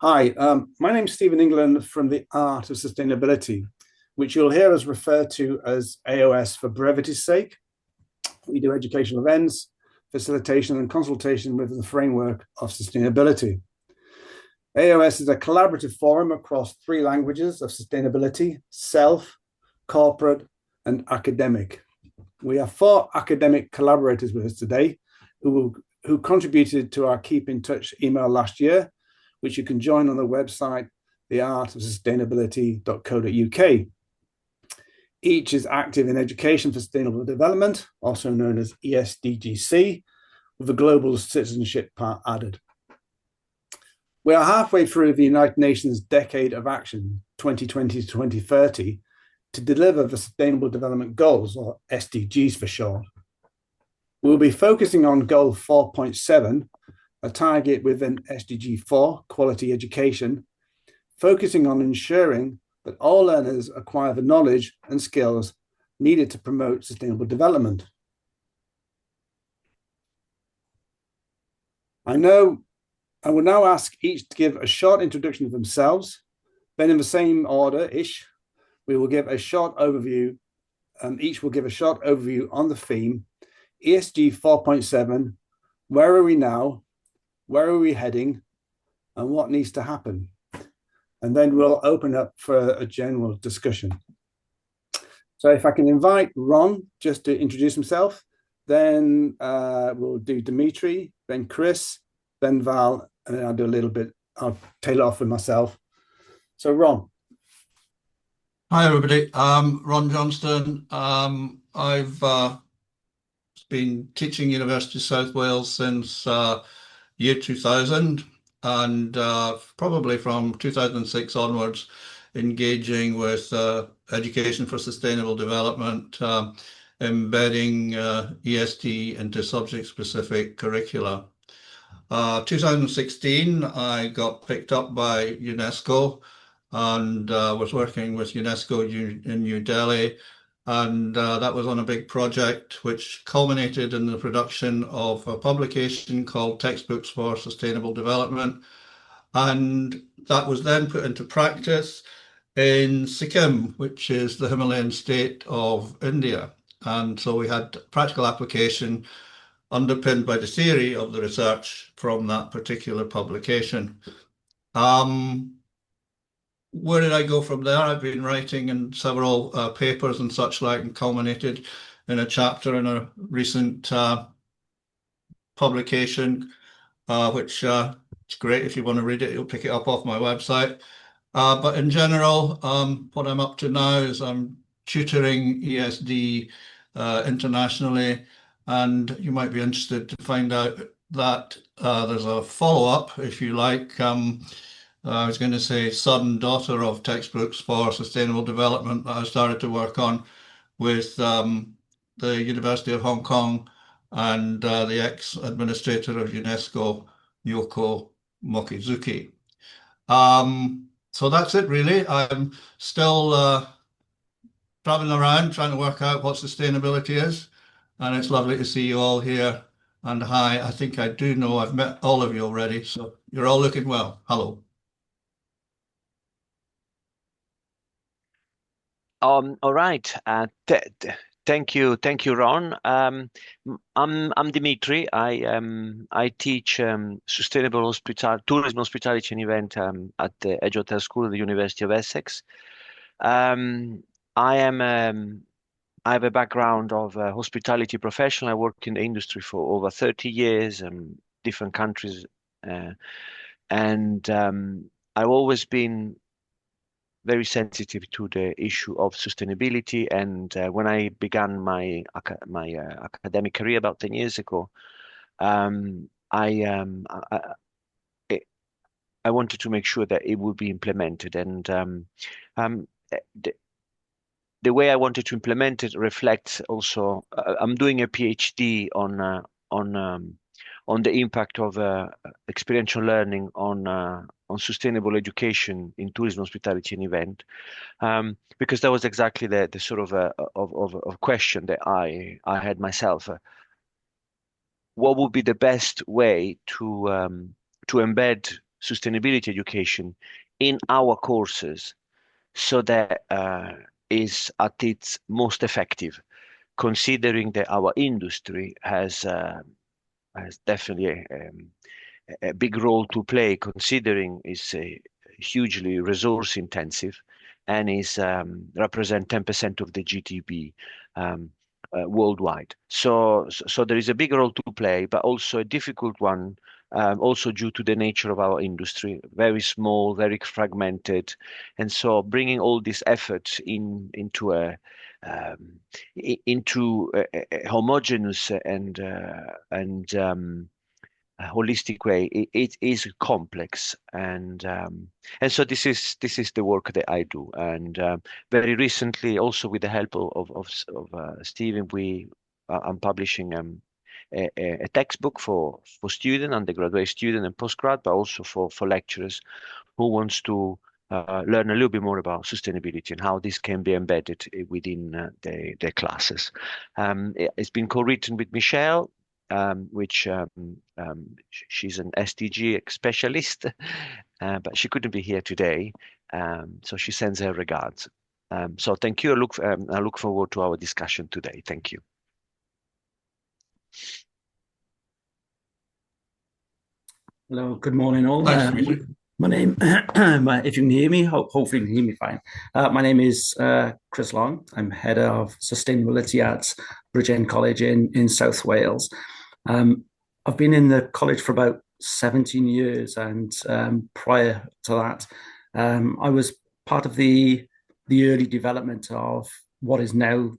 Hi, my name's Stephen England from the Art of Sustainability, which you'll hear us refer to as AOS for brevity's sake. We do educational events, facilitation and consultation within the framework of sustainability. AOS is a collaborative forum across three languages of sustainability: self, corporate, and academic. We have four academic collaborators with us today who contributed to our Keep in Touch email last year, which you can join on the website, theartofsustainability.co.uk. Each is active in education for sustainable development, also known as ESDGC, with the global citizenship part added. We are halfway through the United Nations Decade of Action, 2020 to 2030, to deliver the Sustainable Development Goals, or SDGs for short. We'll be focusing on Goal 4.7, a target within SDG 4, quality education, focusing on ensuring that all learners acquire the knowledge and skills needed to promote sustainable development. I will now ask each to give a short introduction of themselves. Then in the same order-ish, we will give a short overview. Each will give a short overview on the theme, ESG 4.7, where are we now? Where are we heading, and what needs to happen? And then we'll open up for a general discussion. So if I can invite Ron just to introduce himself, then we'll do Dimitri, then Chris, then Val, and then I'll do a little bit, I'll tail off with myself. So Ron. Hi everybody, Ron Johnston. I've been teaching University of South Wales since year 2000, and probably from 2006 onwards, engaging with education for sustainable development, embedding ESD into subject-specific curricula. 2016, I got picked up by UNESCO and was working with UNESCO in New Delhi. And that was on a big project which culminated in the production of a publication called Textbooks for Sustainable Development. And that was then put into practice in Sikkim, which is the Himalayan state of India. And so we had practical application underpinned by the theory of the research from that particular publication. Where did I go from there? I've been writing in several papers and such like, and culminated in a chapter in a recent publication, which it's great if you want to read it. You'll pick it up off my website. But in general, what I'm up to now is I'm tutoring ESD internationally, and you might be interested to find out that there's a follow-up, if you like. I was going to say son, daughter of Textbooks for Sustainable Development that I started to work on with the University of Hong Kong and the ex-administrator of UNESCO, Yoko Mokizuki. So that's it really. I'm still traveling around trying to work out what sustainability is, and it's lovely to see you all here. And hi, I think I do know I've met all of you already, so you're all looking well. Hello. All right. Thank you, Ron. I'm Dimitri. I teach sustainable tourism, hospitality, and event at the Edge Hotel School at the University of Essex. I have a background of a hospitality professional. I worked in the industry for over 30 years, different countries, and I've always been very sensitive to the issue of sustainability. And when I began my academic career about 10 years ago, I wanted to make sure that it would be implemented. And the way I wanted to implement it reflects also. I'm doing a PhD on the impact of experiential learning on sustainable education in tourism, hospitality, and event, because that was exactly the sort of question that I had myself. What would be the best way to embed sustainability education in our courses so that is at its most effective, considering that our industry has definitely a big role to play, considering it's hugely resource intensive and is represent 10% of the GDP worldwide. So there is a big role to play, but also a difficult one, also due to the nature of our industry, very small, very fragmented, and so bringing all these efforts into a homogeneous and holistic way, it is complex, and so this is the work that I do. And very recently, also with the help of Stephen, I'm publishing a textbook for student, undergraduate student and postgrad, but also for lecturers who wants to learn a little bit more about sustainability and how this can be embedded within their classes. It's been co-written with Michelle, which she's an SDG specialist, but she couldn't be here today, so she sends her regards. So thank you. I look forward to our discussion today. Thank you. Hello, good morning all. Nice to meet you. My name, if you can hear me, hopefully you can hear me fine. My name is Chris Long. I'm head of sustainability at Bridgend College in South Wales. I've been in the college for about 17 years, and prior to that, I was part of the early development of what is now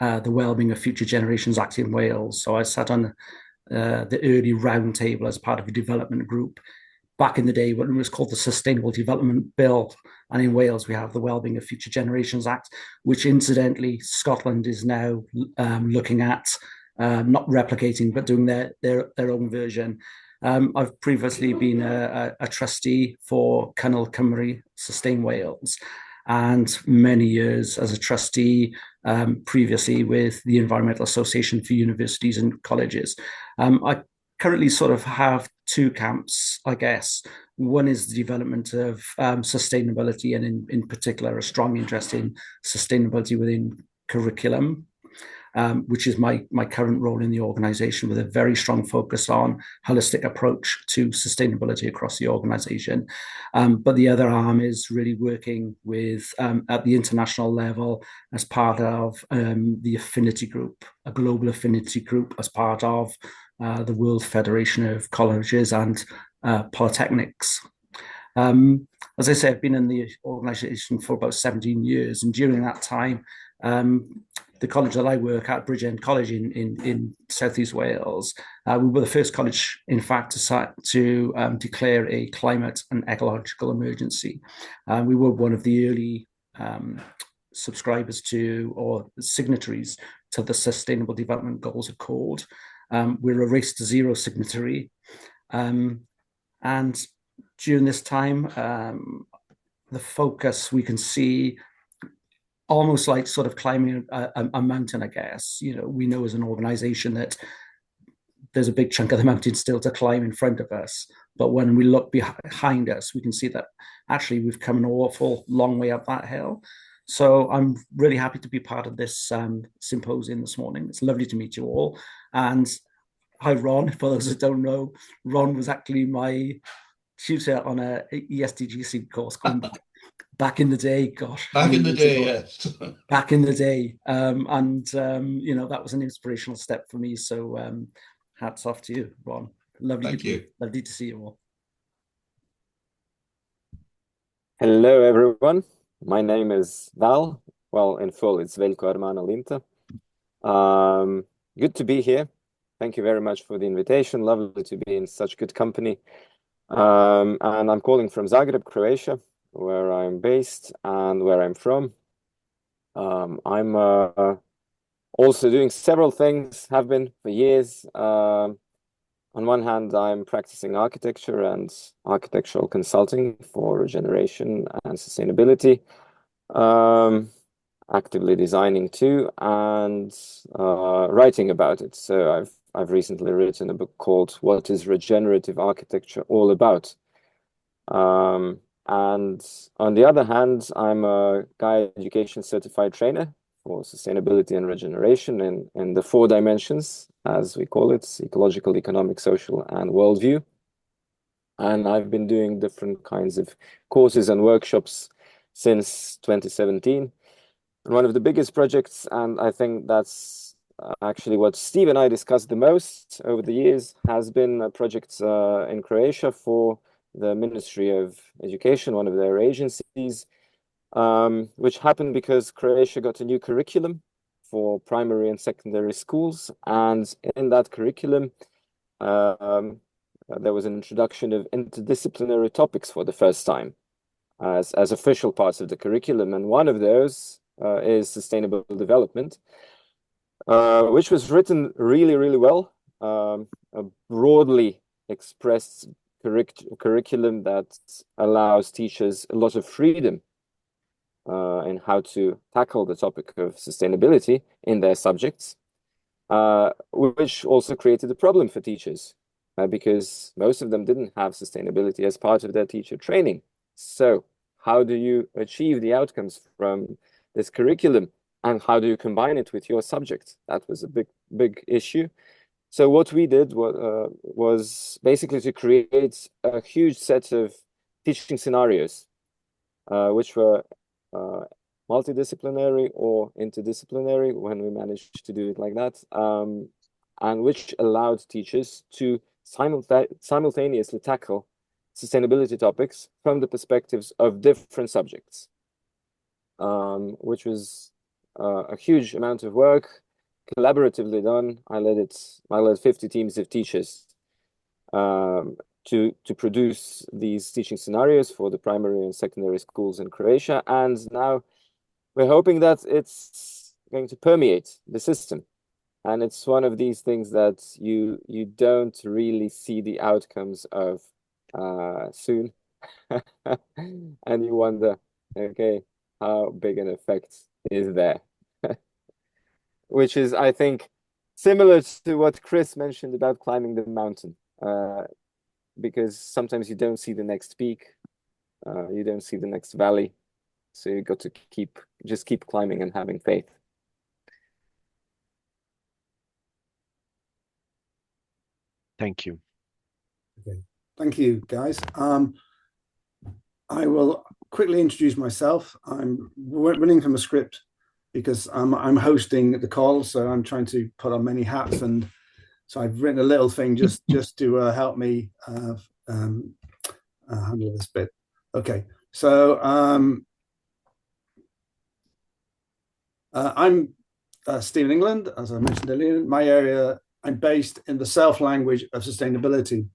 the Wellbeing of Future Generations Act in Wales. So I sat on the early roundtable as part of a development group back in the day when it was called the Sustainable Development Bill. And in Wales, we have the Wellbeing of Future Generations Act, which incidentally, Scotland is now looking at not replicating, but doing their own version. I've previously been a trustee for Cynnal Cymru Sustain Wales, and many years as a trustee previously with the Environmental Association for Universities and Colleges. I currently sort of have two camps, I guess. One is the development of sustainability, and in particular, a strong interest in sustainability within curriculum, which is my current role in the organization, with a very strong focus on holistic approach to sustainability across the organization. But the other arm is really working with at the international level as part of the affinity group, a global affinity group as part of the World Federation of Colleges and Polytechnics. As I say, I've been in the organization for about 17 years, and during that time, the college that I work at, Bridgend College in Southeast Wales, we were the first college, in fact, to declare a climate and ecological emergency. We were one of the early subscribers to, or signatories to, the Sustainable Development Goals Accord. We're a Race to Zero signatory. And during this time, the focus we can see almost like sort of climbing a mountain, I guess. You know, we know as an organization that there's a big chunk of the mountain still to climb in front of us. But when we look behind us, we can see that actually we've come an awful long way up that hill. So I'm really happy to be part of this symposium this morning. It's lovely to meet you all. And hi, Ron. For those that don't know, Ron was actually my tutor on a ESDGC course back in the day. Gosh, back in the day, yes. Back in the day, you know, that was an inspirational step for me. So hats off to you, Ron. Lovely to see you all. Hello, everyone. My name is Val. Well, in full, it's Veljko Armano Linta. Good to be here. Thank you very much for the invitation. Lovely to be in such good company. And I'm calling from Zagreb, Croatia, where I'm based and where I'm from. I'm also doing several things, have been for years. On one hand, I'm practicing architecture and architectural consulting for regeneration and sustainability, actively designing too, and writing about it. So I've recently written a book called "What is Regenerative Architecture All About?" And on the other hand, I'm a Gaia Education Certified Trainer for sustainability and regeneration in the 4 dimensions, as we call it: ecological, economic, social, and worldview. And I've been doing different kinds of courses and workshops since 2017. And one of the biggest projects, and I think that's actually what Steve and I discussed the most over the years, has been a project in Croatia for the Ministry of Education, one of their agencies, which happened because Croatia got a new curriculum for primary and secondary schools. And in that curriculum, there was an introduction of interdisciplinary topics for the first time as official parts of the curriculum. And one of those is sustainable development, which was written really, really well, a broadly expressed curriculum that allows teachers a lot of freedom in how to tackle the topic of sustainability in their subjects, which also created a problem for teachers because most of them didn't have sustainability as part of their teacher training. So how do you achieve the outcomes from this curriculum, and how do you combine it with your subject? That was a big issue. So what we did was basically to create a huge set of teaching scenarios, which were multidisciplinary or interdisciplinary, when we managed to do it like that, and which allowed teachers to simultaneously tackle sustainability topics from the perspectives of different subjects, which was a huge amount of work, collaboratively done. I led 50 teams of teachers to produce these teaching scenarios for the primary and secondary schools in Croatia. And now we're hoping that it's going to permeate the system. And it's one of these things that you don't really see the outcomes of soon. And you wonder, okay, how big an effect is there? Which is, I think, similar to what Chris mentioned about climbing the mountain, because sometimes you don't see the next peak, you don't see the next valley, so you got to just keep climbing and having faith. Thank you. Okay, thank you, guys. I will quickly introduce myself. I'm running from a script because I'm hosting the call, so I'm trying to put on many hats, and so I've written a little thing just to help me handle this bit. Okay, so I'm Stephen England, as I mentioned earlier. My area, I'm based in the self-language of sustainability,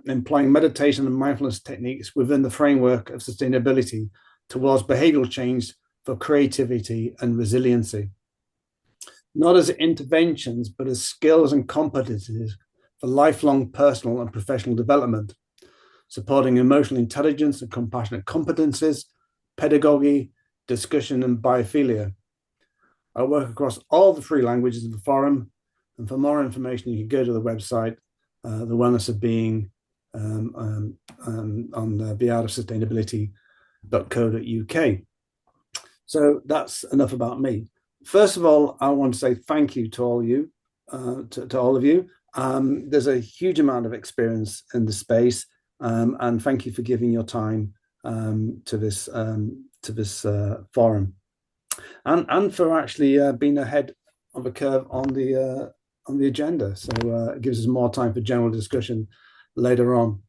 employing meditation and mindfulness techniques within the framework of sustainability towards behavioral change for creativity and resiliency. Not as interventions, but as skills and competencies for lifelong personal and professional development, supporting emotional intelligence and compassionate competencies, pedagogy, discussion, and biophilia. I work across all the 3 languages of the forum, and for more information, you can go to the website, The Wellness of Being, on the Art of Sustainability.co.uk. So that's enough about me. First of all, I want to say thank you to all you, to all of you. There's a huge amount of experience in the space, and thank you for giving your time to this forum, and for actually being ahead of a curve on the agenda. So it gives us more time for general discussion later on.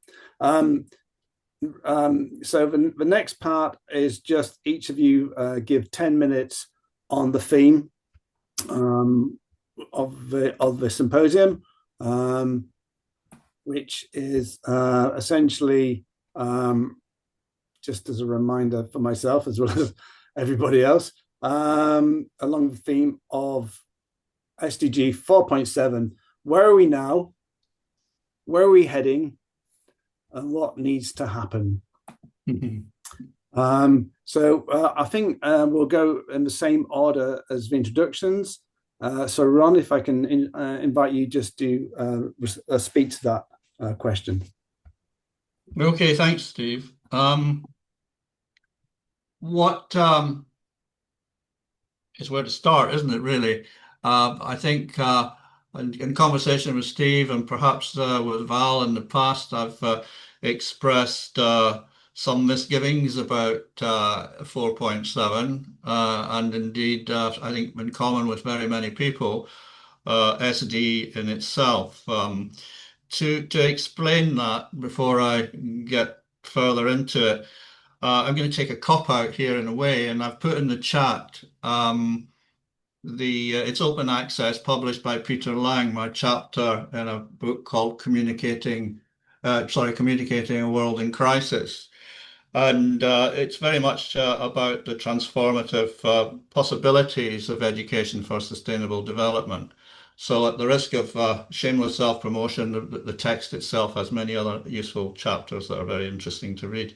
So the next part is just each of you give 10 minutes on the theme of the symposium, which is essentially, just as a reminder for myself as well as everybody else, along the theme of SDG 4.7, where are we now? Where are we heading? And what needs to happen? So I think we'll go in the same order as the introductions. So Ron, if I can invite you just to speak to that question. Okay, thanks, Steve. What is where to start, isn't it, really? I think in conversation with Steve and perhaps with Val in the past, I've expressed some misgivings about 4.7, and indeed, I think in common with very many people, SD in itself. To explain that before I get further into it, I'm going to take a cop out here in a way, and I've put in the chat the it's open access, published by Peter Lang, my chapter in a book called Communicating a World in Crisis. And it's very much about the transformative possibilities of education for sustainable development. So at the risk of shameless self-promotion, the text itself has many other useful chapters that are very interesting to read.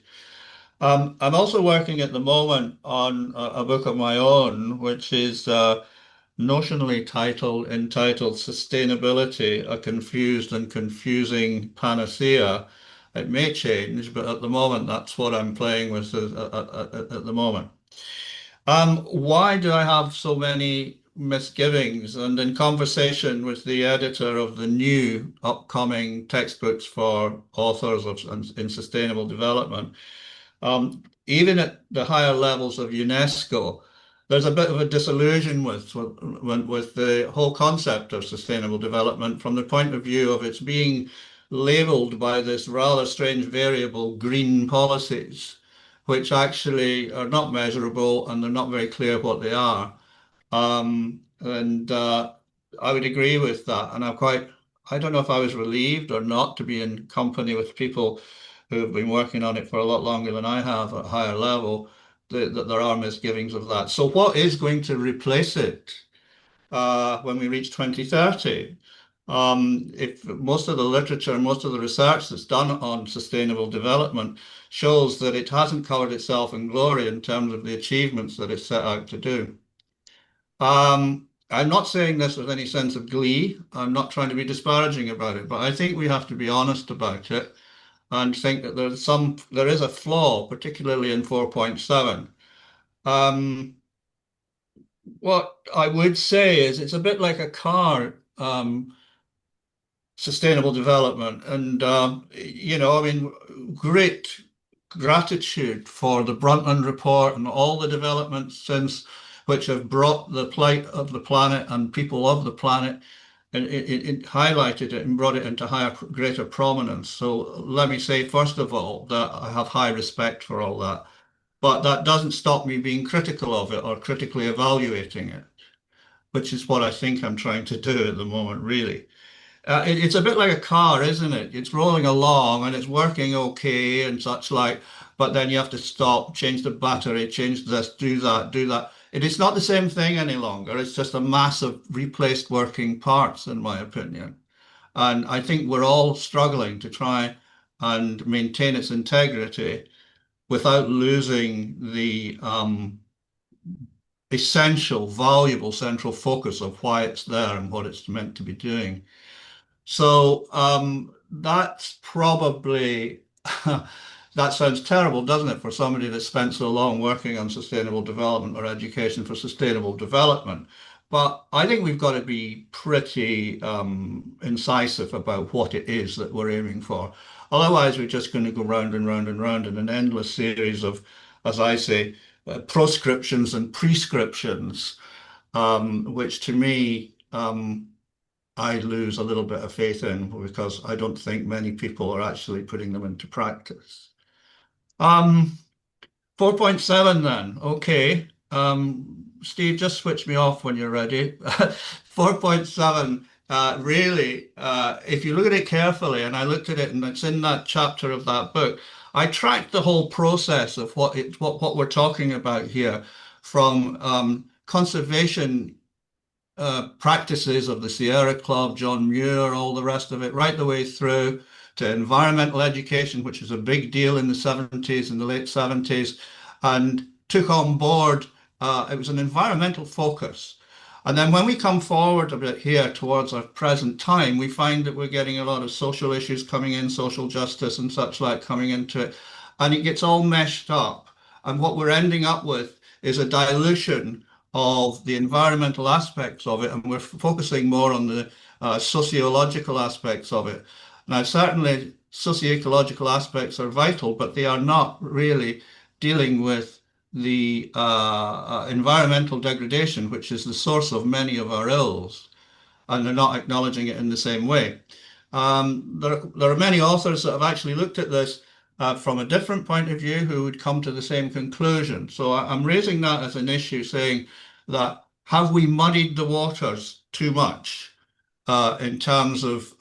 I'm also working at the moment on a book of my own, which is notionally entitled Sustainability, a Confused and Confusing Panacea. It may change, but at the moment, that's what I'm playing with at the moment. Why do I have so many misgivings? And in conversation with the editor of the new upcoming textbooks for authors in sustainable development, even at the higher levels of UNESCO, there's a bit of a disillusion with the whole concept of sustainable development from the point of view of its being labeled by this rather strange variable, green policies, which actually are not measurable and they're not very clear what they are. And I would agree with that. And I don't know if I was relieved or not to be in company with people who have been working on it for a lot longer than I have at a higher level, that there are misgivings of that. So what is going to replace it when we reach 2030? If most of the literature and most of the research that's done on sustainable development shows that it hasn't covered itself in glory in terms of the achievements that it's set out to do. I'm not saying this with any sense of glee. I'm not trying to be disparaging about it, but I think we have to be honest about it and think that there is a flaw, particularly in 4.7. What I would say is it's a bit like a car, sustainable development. And, I mean, great gratitude for the Brundtland Report and all the developments since which have brought the plight of the planet and people of the planet, and it highlighted it and brought it into greater prominence. So let me say, first of all, that I have high respect for all that. But that doesn't stop me being critical of it or critically evaluating it, which is what I think I'm trying to do at the moment, really. It's a bit like a car, isn't it? It's rolling along and it's working okay and such like, but then you have to stop, change the battery, change this, do that, do that. It is not the same thing any longer. It's just a mass of replaced working parts, in my opinion. And I think we're all struggling to try and maintain its integrity without losing the essential, valuable central focus of why it's there and what it's meant to be doing. So that's probably, that sounds terrible, doesn't it, for somebody that spent so long working on sustainable development or education for sustainable development. But I think we've got to be pretty incisive about what it is that we're aiming for. Otherwise, we're just going to go round and round and round in an endless series of, as I say, proscriptions and prescriptions, which to me, I lose a little bit of faith in because I don't think many people are actually putting them into practice. 4.7 then, okay. Steve, just switch me off when you're ready. 4.7, really, if you look at it carefully, and I looked at it and it's in that chapter of that book, I tracked the whole process of what we're talking about here, from conservation practices of the Sierra Club, John Muir, all the rest of it, right the way through to environmental education, which was a big deal in the 70s, in the late 70s, and took on board, it was an environmental focus. And then when we come forward a bit here towards our present time, we find that we're getting a lot of social issues coming in, social justice and such like coming into it, and it gets all meshed up. And what we're ending up with is a dilution of the environmental aspects of it, and we're focusing more on the sociological aspects of it. Now, certainly socio-ecological aspects are vital, but they are not really dealing with the environmental degradation, which is the source of many of our ills, and they're not acknowledging it in the same way. There are many authors that have actually looked at this from a different point of view who would come to the same conclusion. So I'm raising that as an issue, saying that have we muddied the waters too much in terms of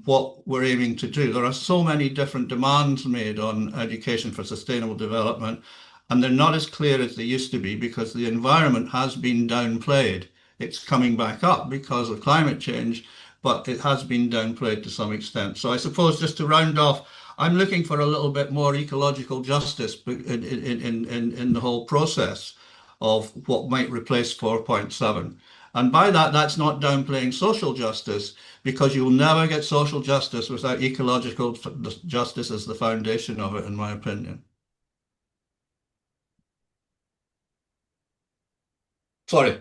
what we're aiming to do? There are so many different demands made on education for sustainable development, and they're not as clear as they used to be because the environment has been downplayed. It's coming back up because of climate change, but it has been downplayed to some extent. So I suppose just to round off, I'm looking for a little bit more ecological justice in the whole process of what might replace 4.7. And by that, that's not downplaying social justice, because you'll never get social justice without ecological justice as the foundation of it, in my opinion. Sorry.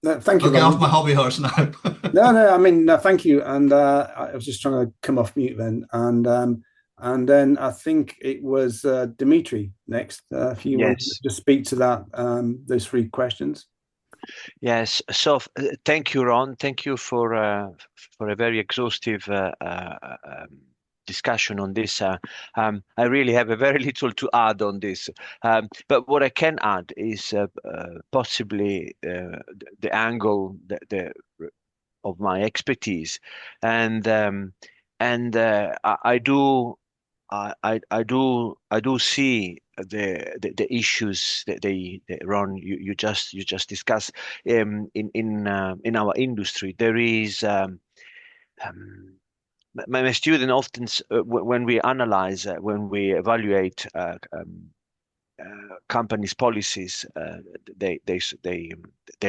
No, thank you. I'll get off my hobby horse now. No, I mean, no, thank you. And I was just trying to come off mute then. And then I think it was Dimitri next. If you want to just speak to that, those three questions. Yes. So thank you, Ron. Thank you for a very exhaustive discussion on this. I really have a very little to add on this. But what I can add is possibly the angle of my expertise, and I do see the issues that Ron you just discussed in our industry. There is my student often when we analyze when we evaluate companies' policies, they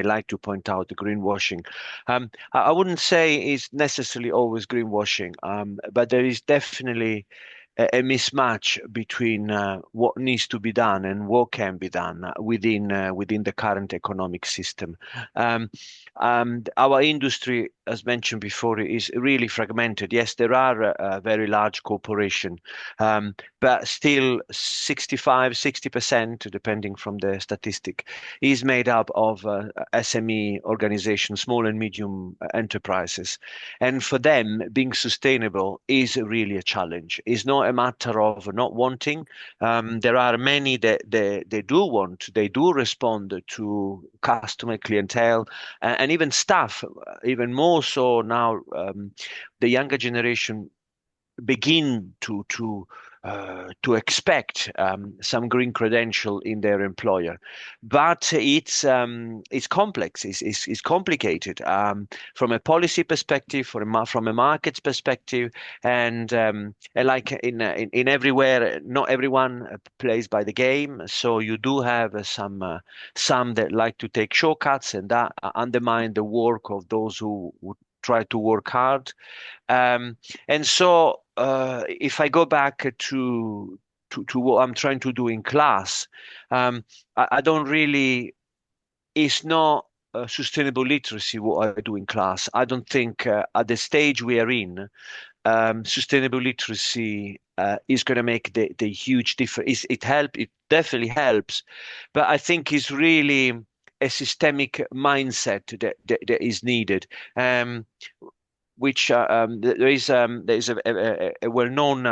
like to point out the greenwashing. I wouldn't say it's necessarily always greenwashing, but there is definitely a mismatch between what needs to be done and what can be done within the current economic system. Our industry, as mentioned before, is really fragmented. Yes, there are very large corporations, but still 65-60%, depending from the statistic, is made up of SME organizations, small and medium enterprises. And for them, being sustainable is really a challenge. It's not a matter of not wanting. There are many that they do want, they do respond to customer clientele and even staff, even more so now. The younger generation begin to expect some green credential in their employer, but it's complex, it's complicated from a policy perspective, from a markets perspective, and like in everywhere, not everyone plays by the game. So you do have some that like to take shortcuts, and that undermine the work of those who would try to work hard. And so if I go back to what I'm trying to do in class, I don't really, it's not sustainable literacy what I do in class. I don't think at the stage we are in, sustainable literacy is going to make the huge difference. It definitely helps, but I think it's really a systemic mindset that is needed. Which there is a well-known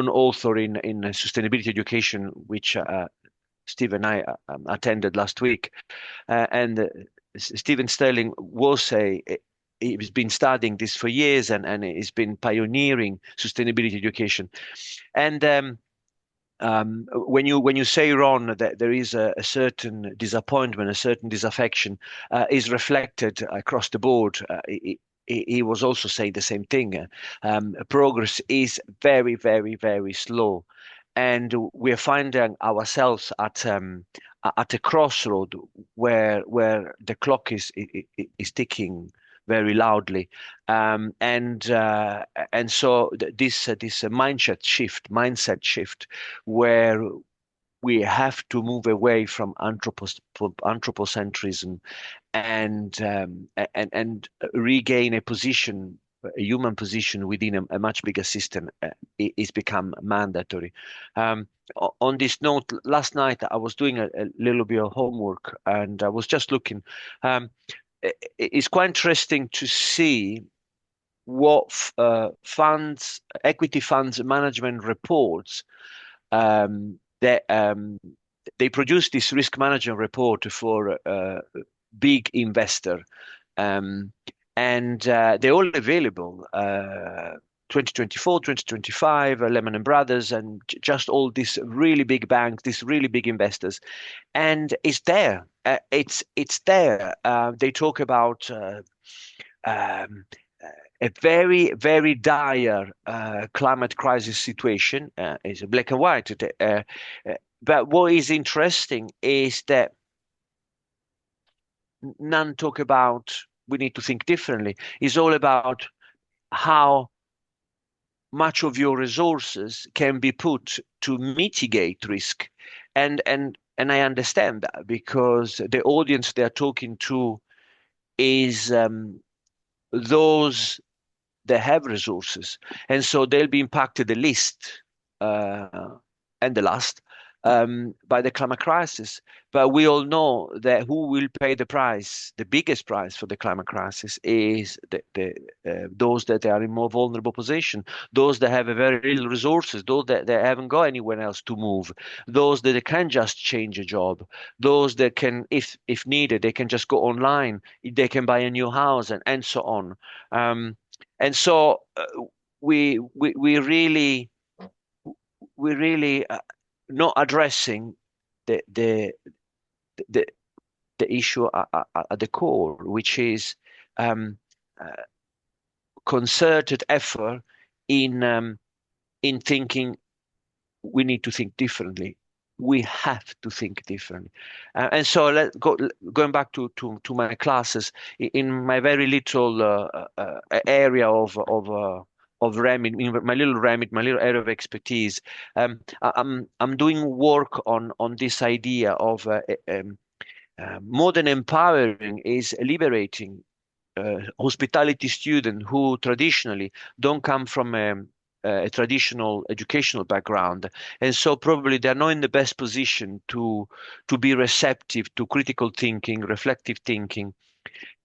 author in sustainability education, which Steve and I attended last week, and Stephen Sterling he's been studying this for years, and he's been pioneering sustainability education. And when you say, Ron, that there is a certain disappointment, a certain disaffection is reflected across the board, he was also saying the same thing. Progress is very, very, very slow. and we're finding ourselves at a crossroad where the clock is ticking very loudly, and so this mindset shift, where we have to move away from anthropocentrism and regain a position, a human position within a much bigger system, is become mandatory. On this note, last night I was doing a little bit of homework, and I was just looking. It's quite interesting to see what equity funds management reports, that they produced this risk management report for big investor, and they're all available. 2024, 2025, Lehman Brothers, and just all these really big banks, these really big investors, and it's there. It's there. They talk about a very, very dire climate crisis situation. It's black and white. But what is interesting is that none talk about we need to think differently. It's all about how much of your resources can be put to mitigate risk. And I understand that, because the audience they're talking to is those that have resources, and so they'll be impacted the least and the last by the climate crisis. But we all know that who will pay the price, the biggest price for the climate crisis, is those that are in more vulnerable position, those that have a very little resources, those that haven't got anywhere else to move, those that can just change a job, those that can, if needed, they can just go online, they can buy a new house, and so on. And so we really not addressing the issue at the core, which is concerted effort in thinking. We need to think differently. We have to think differently. And so going back to my classes, in my very little area of remit, my little remit, my little area of expertise, I'm doing work on this idea of more than empowering is liberating hospitality students who traditionally don't come from a traditional educational background, and so probably they're not in the best position to be receptive to critical thinking, reflective thinking.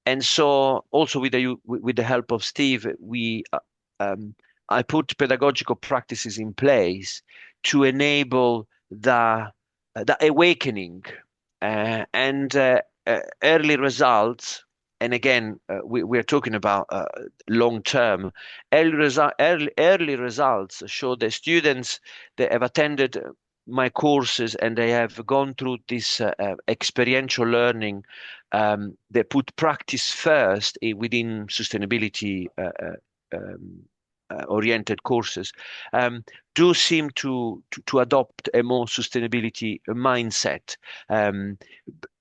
And so also with the help of Steve, I put pedagogical practices in place to enable the awakening and early results. And again, we're talking about long term. Early results show that students that have attended my courses and they have gone through this experiential learning, they put practice first within sustainability oriented courses, do seem to adopt a more sustainability mindset.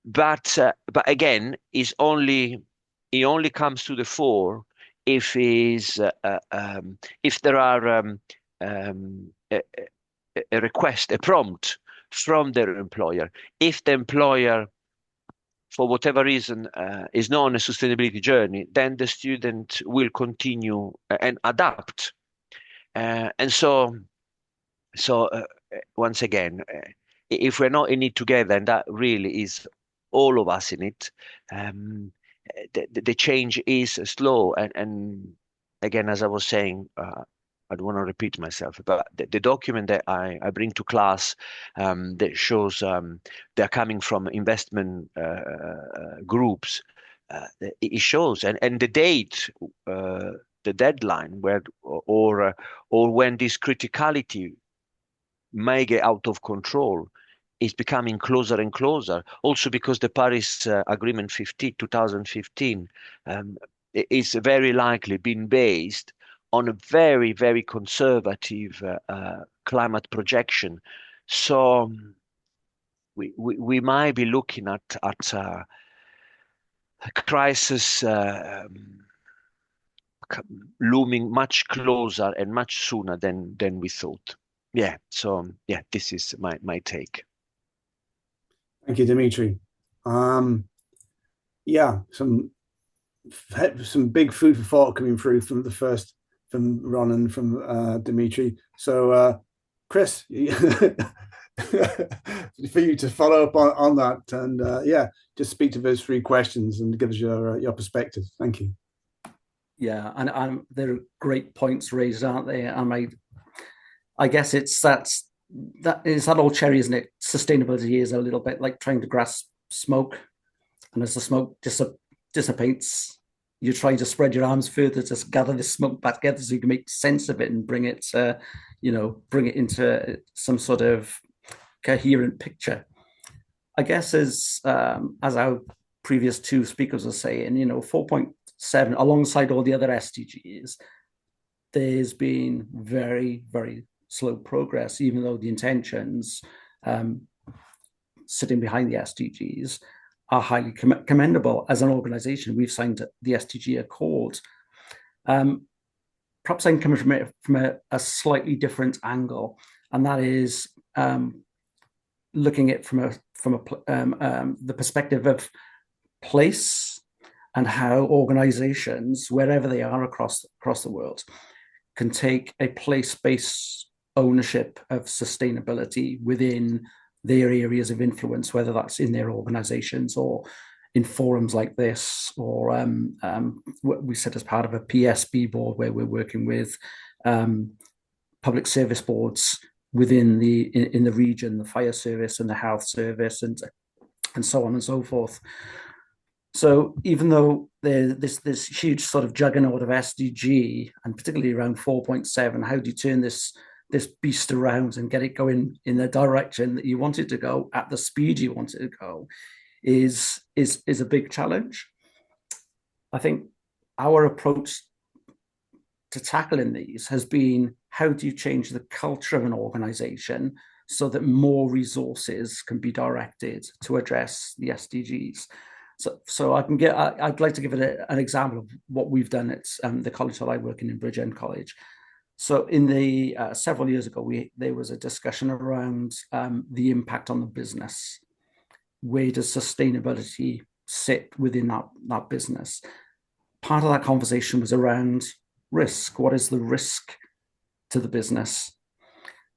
But again, it only comes to the fore if there are a request, a prompt from their employer. If the employer, for whatever reason, is not on a sustainability journey, then the student will continue and adapt. And so once again, if we're not in it together, and that really is all of us in it, the change is slow. And again, as I was saying, I don't want to repeat myself, but the document that I bring to class that shows they're coming from investment groups, it shows, and the date, the deadline, or when this criticality may get out of control, is becoming closer and closer. Also because the Paris Agreement 2015 is very likely being based on a very, very conservative climate projection. So we might be looking at a crisis looming much closer and much sooner than we thought. Yeah. So yeah, this is my take. Thank you, Dimitri. Yeah, some big food for thought coming through from Ron and from Dimitri. So Chris, for you to follow up on that, and yeah, just speak to those 3 questions and give us your perspective. Thank you. Yeah, and there are great points raised, aren't there? And I guess it's that old cherry, isn't it? Sustainability is a little bit like trying to grasp smoke, and as the smoke dissipates, you're trying to spread your arms further to gather the smoke back together so you can make sense of it and bring it into some sort of coherent picture. I guess as our previous 2 speakers were saying, 4.7 alongside all the other SDGs, there's been very, very slow progress, even though the intentions sitting behind the SDGs are highly commendable. As an organization, we've signed the SDG Accord. Perhaps I'm coming from a slightly different angle, and that is looking at from the perspective of place and how organizations, wherever they are across the world, can take a place-based ownership of sustainability within their areas of influence, whether that's in their organizations or in forums like this, or what we sit as part of a PSB board where we're working with public service boards within in the region, the fire service and the health service, and so on and so forth. So even though there's this huge sort of juggernaut of SDG, and particularly around 4.7, how do you turn this beast around and get it going in the direction that you want it to go at the speed you want it to go is a big challenge. I think our approach to tackling these has been, how do you change the culture of an organization so that more resources can be directed to address the SDGs? So I'd like to give it an example of what we've done at the college that I work in Bridgend College. So in the several years ago, there was a discussion around the impact on the business. Where does sustainability sit within that business? Part of that conversation was around risk. What is the risk to the business?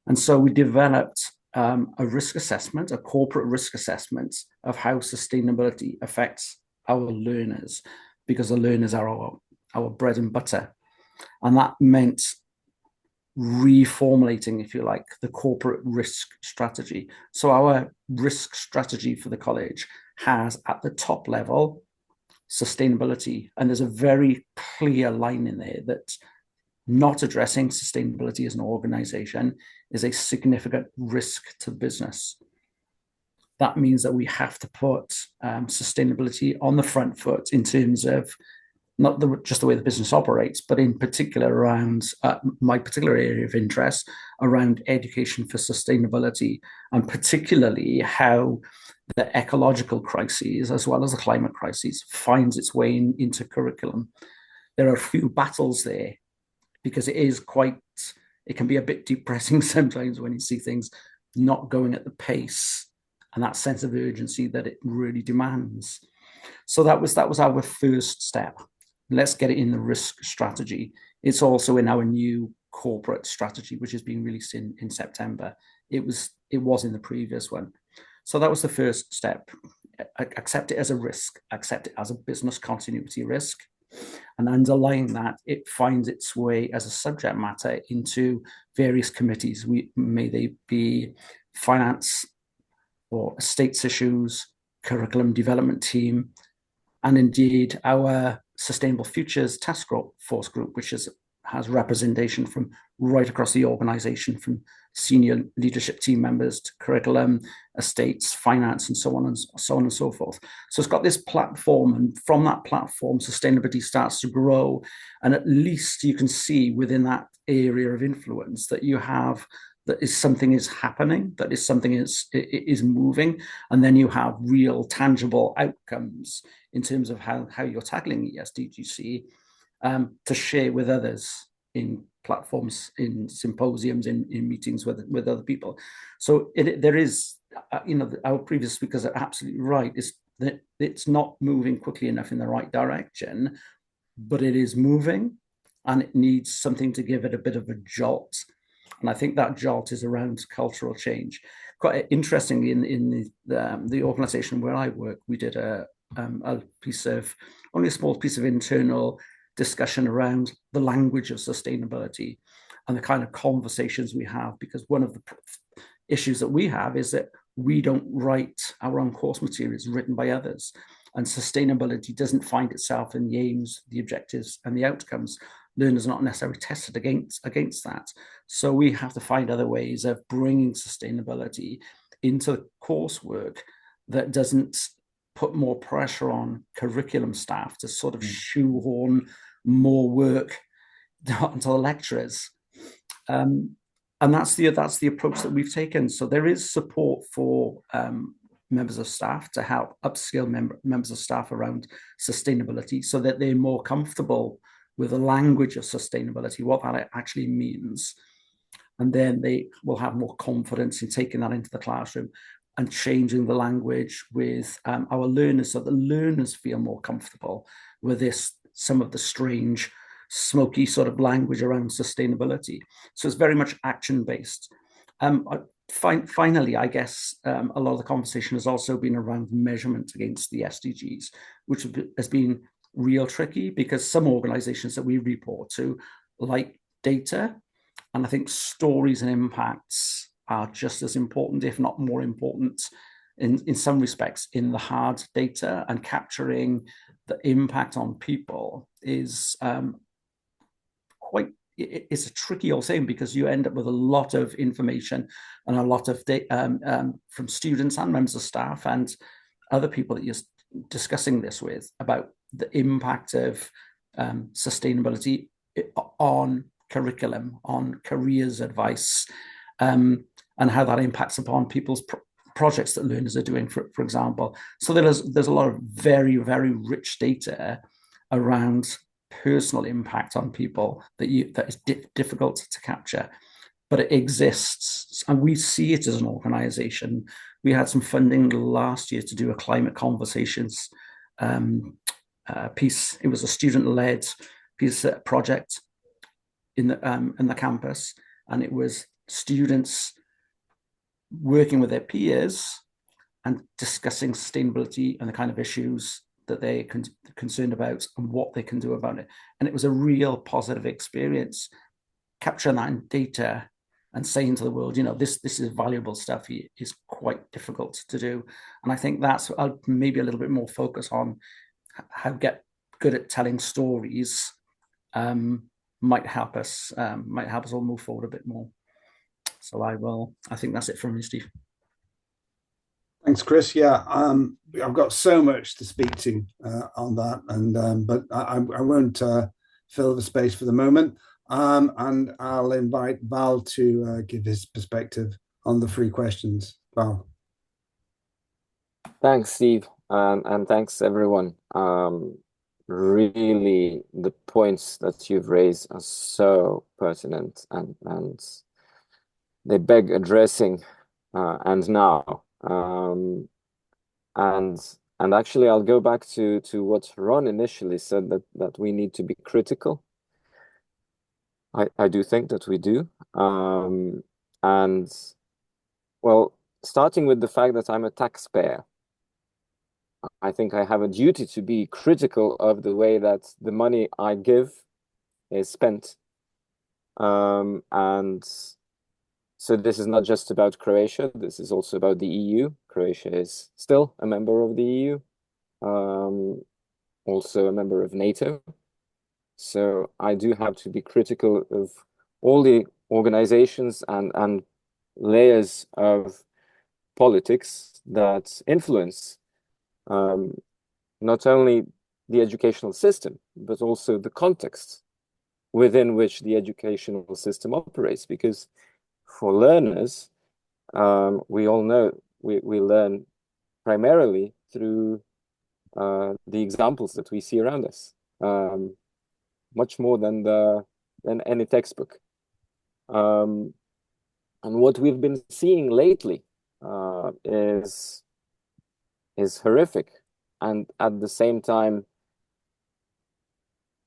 And so we developed a risk assessment, a corporate risk assessment of how sustainability affects our learners, because the learners are our bread and butter. And that meant reformulating, if you like, the corporate risk strategy. So our risk strategy for the college has, at the top level, sustainability. And there's a very clear line in there that not addressing sustainability as an organization is a significant risk to business. That means that we have to put sustainability on the front foot in terms of not just the way the business operates, but in particular around my particular area of interest around education for sustainability, and particularly how the ecological crises as well as the climate crises finds its way into curriculum. There are a few battles there, because it can be a bit depressing sometimes when you see things not going at the pace and that sense of urgency that it really demands. So that was our first step. Let's get it in the risk strategy. It's also in our new corporate strategy, which is being released in September. It was in the previous one. So that was the first step. Accept it as a risk, accept it as a business continuity risk. And underlying that, it finds its way as a subject matter into various committees. May they be finance or estates issues, curriculum development team, and indeed our Sustainable Futures Task Force Group, which has representation from right across the organization, from senior leadership team members to curriculum, estates, finance, and so on and so forth. So it's got this platform, and from that platform, sustainability starts to grow. And at least you can see within that area of influence that you have that is something is happening, that is something is moving, and then you have real tangible outcomes in terms of how you're tackling ESDGC to share with others in platforms, in symposiums, in meetings with other people. So there is, our previous speakers are absolutely right, is that it's not moving quickly enough in the right direction, but it is moving, and it needs something to give it a bit of a jolt. And I think that jolt is around cultural change. Quite interestingly, in the organization where I work, we did only a small piece of internal discussion around the language of sustainability and the kind of conversations we have, because one of the issues that we have is that we don't write our own course materials written by others, and sustainability doesn't find itself in the aims, the objectives, and the outcomes. Learners are not necessarily tested against that. So we have to find other ways of bringing sustainability into coursework that doesn't put more pressure on curriculum staff to sort of shoehorn more work onto the lecturers. And that's the approach that we've taken. So there is support for members of staff to help upskill members of staff around sustainability so that they're more comfortable with the language of sustainability, what that actually means. And then they will have more confidence in taking that into the classroom and changing the language with our learners, so the learners feel more comfortable with some of the strange, smoky sort of language around sustainability. So it's very much action-based. Finally, I guess a lot of the conversation has also been around measurement against the SDGs, which has been real tricky, because some organizations that we report to like data, and I think stories and impacts are just as important, if not more important, in some respects, in the hard data, and capturing the impact on people is it's a tricky old thing, because you end up with a lot of information and a lot of data from students and members of staff and other people that you're discussing this with about the impact of sustainability on curriculum, on careers advice, and how that impacts upon people's projects that learners are doing, for example. So there's a lot of very, very rich data around personal impact on people that is difficult to capture, but it exists, and we see it as an organization. We had some funding last year to do a climate conversations piece. It was a student-led piece project in the campus, and it was students working with their peers and discussing sustainability and the kind of issues that they're concerned about and what they can do about it. And it was a real positive experience, capturing that in data and saying to the world, this is valuable stuff. Is quite difficult to do. And I think that's maybe a little bit more focus on how to get good at telling stories might help us all move forward a bit more. So I think that's it from me, Steve. Thanks, Chris. Yeah, I've got so much to speak to on that, and but I won't fill the space for the moment. And I'll invite Val to give his perspective on the 3 questions. Val. Thanks, Steve, and thanks everyone. Really, the points that you've raised are so pertinent, and they beg addressing, and now. And actually, I'll go back to what Ron initially said, that we need to be critical. I do think that we do. And well, starting with the fact that I'm a taxpayer, I think I have a duty to be critical of the way that the money I give is spent. And so this is not just about Croatia, this is also about the EU. Croatia is still a member of the EU, also a member of NATO. So I do have to be critical of all the organizations and layers of politics that influence not only the educational system, but also the context within which the educational system operates. Because for learners, we all know we learn primarily through the examples that we see around us, much more than any textbook. And what we've been seeing lately is horrific, and at the same time